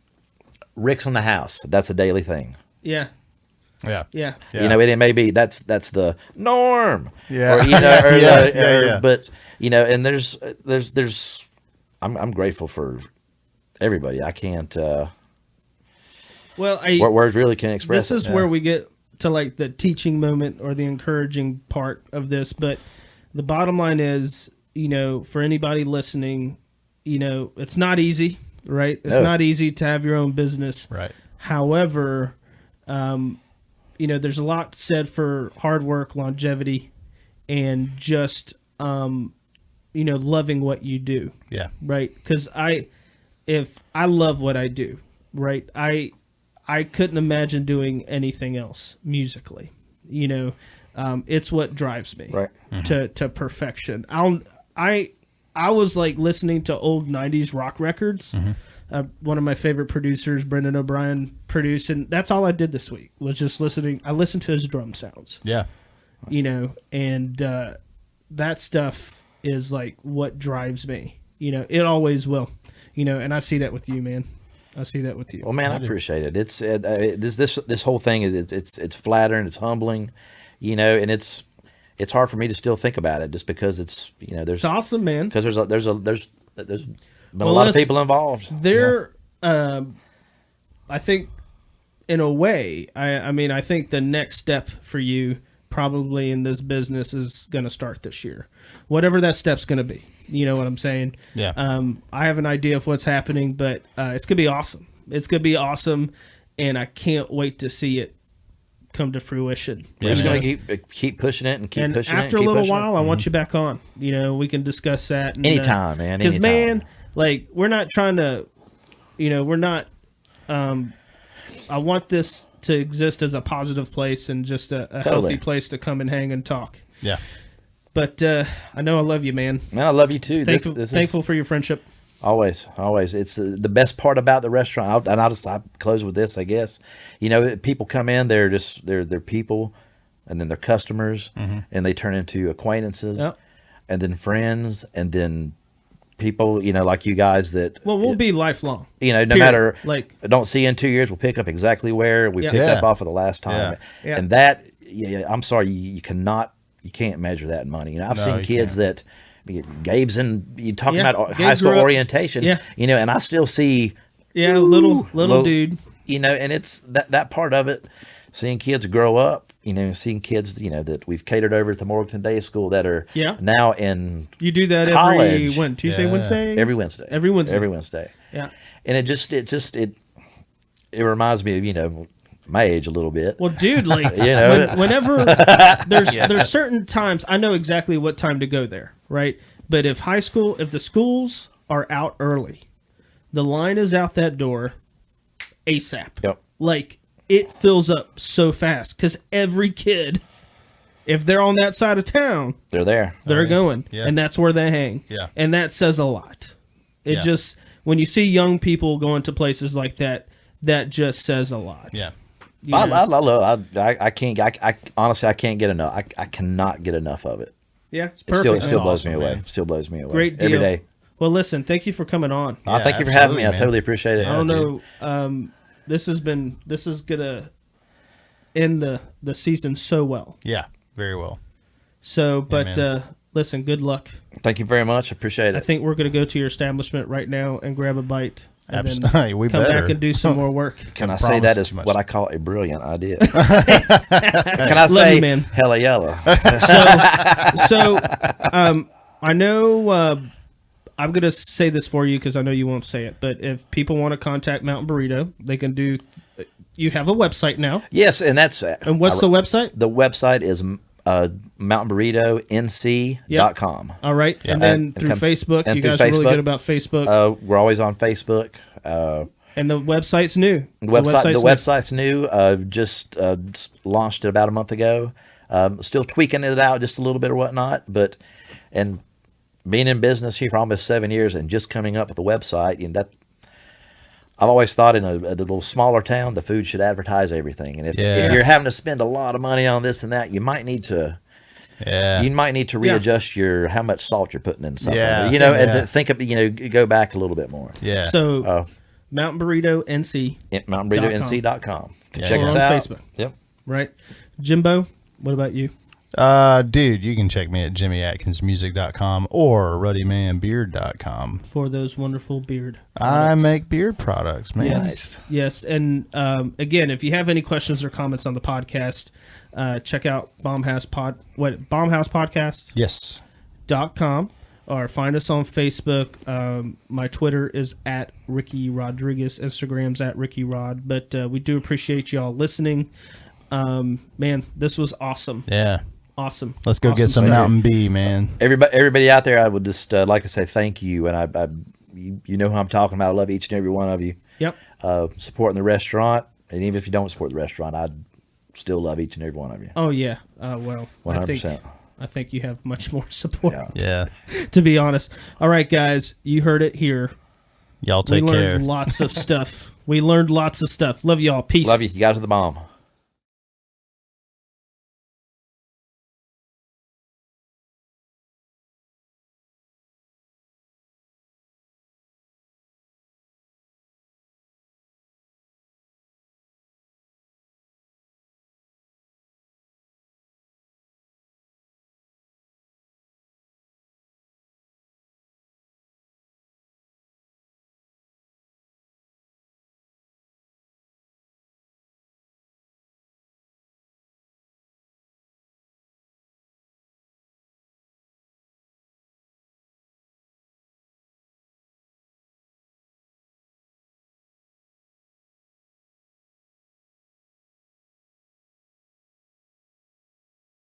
Rick's in the house, that's a daily thing. Yeah. Yeah. Yeah. It may be that's the norm. Yeah. Or, but and there's I'm grateful for everybody. I can't. Words really can't express. This is where we get to like the teaching moment or the encouraging part of this, but the bottom line is, for anybody listening, it's not easy, right? It's not easy to have your own business. Right. However, there's a lot said for hard work, longevity, and just, loving what you do. Yeah. Right. Because if I love what I do, right, I couldn't imagine doing anything else musically. It's what drives me right. to perfection. I was like listening to old 90s rock records. One of my favorite producers, Brendan O'Brien, produced, and that's all I did this week was just listening. I listened to his drum sounds. Yeah. And that stuff is like what drives me. It always will. And I see that with you, man. I see that with you. Well, man, I appreciate it. It's this whole thing is it's flattering, it's humbling, and it's hard for me to still think about it just because it's there's it's awesome, man. Because there's been a lot of people involved. There, I think, in a way, I think the next step for you probably in this business is going to start this year, whatever that step's going to be. You know what I'm saying? Yeah. I have an idea of what's happening, but it's going to be awesome. It's going to be awesome, and I can't wait to see it come to fruition. We're just going to keep pushing it and keep pushing it. After a little while, I want you back on. We can discuss that. And, anytime, man. Because, man, like, we're not trying to, we're not, I want this to exist as a positive place and just a healthy place to come and hang and talk. Yeah. But I know I love you, man. Man, I love you too. Thankful for your friendship. Always. It's the best part about the restaurant. I'll close with this, I guess. People come in, they're people, and then they're customers, and they turn into acquaintances, and then friends, and then people, like you guys that. Well, we'll be lifelong. No matter, like, I don't see you in 2 years, we'll pick up exactly where we picked up off of the last time. Yeah. And that, I'm sorry, you can't measure that in money. I've seen kids that. Gabe's you talking about high school orientation, and I still see little dude, and it's that part of it, seeing kids grow up, seeing kids, that we've catered over at the Morganton Day School that are now in you do that college. Every Tuesday, Wednesday, every Wednesday, yeah, and it reminds me of my age a little bit. Well, dude, like whenever there's certain times I know exactly what time to go there, right? But if the schools are out early, the line is out that door ASAP. Yep. Like it fills up so fast because every kid, if they're on that side of town, they're there. They're going, and that's where they hang. Yeah, and that says a lot. It just when you see young people going to places like that, that just says a lot. Yeah. I can't. I honestly, I can't get enough. I cannot get enough of it. Yeah, it's perfect. It still blows me away. Still blows me away. Great deal. Every day. Well, listen, thank you for coming on. Thank you for having me. Man. I totally appreciate it. I don't know. This is gonna end the season so well. Yeah, very well. So, but listen, good luck. Thank you very much. Appreciate it. I think we're gonna go to your establishment right now and grab a bite. Absolutely, we come better back and do some more work. Can I say that is what I call a brilliant idea? Can I say, you, man. Hella yellow? So, I know I'm going to say this for you because I know you won't say it, but if people want to contact Mountain Burrito, they can do. You have a website now. Yes, and that's. And what's the website? The website is mountainburritonc.com. All right. And then through Facebook, you guys are really good about Facebook. We're always on Facebook. And the website's new. The website's new. Just launched it about a month ago. Still tweaking it out just a little bit or whatnot. And being in business here for almost 7 years and just coming up with the website, I've always thought in a little smaller town, the food should advertise everything. And if you're having to spend a lot of money on this and that, you might need to readjust how much salt you're putting in something. And think of go back a little bit more. Yeah. So Mountain Burrito NC. MountainBurritoNC.com. Check us out. Facebook. Yep. Right. Jimbo, what about you? Dude, you can check me at jimmyatkinsmusic.com or ruddymanbeard.com for those wonderful beard products. I make beard products, man. Yes. And again, if you have any questions or comments on the podcast, check out bombhousepodcast. Yes. .com or find us on Facebook. My Twitter is at Ricky Rodriguez. Instagram's at Ricky Rod. But we do appreciate y'all listening. Man, this was awesome. Yeah. Awesome. Let's go get some stuff. Mountain B, man. Everybody out there, I would just like to say thank you. And you know who I'm talking about. I love each and every one of you. Yep. Supporting the restaurant. And even if you don't support the restaurant, I'd still love each and every one of you. Oh, yeah. Well, 100%. I think you have much more support. Yeah. To be honest. All right, guys. You heard it here. Y'all take care. We learned lots of stuff. Love y'all. Peace. Love you. You guys are the bomb.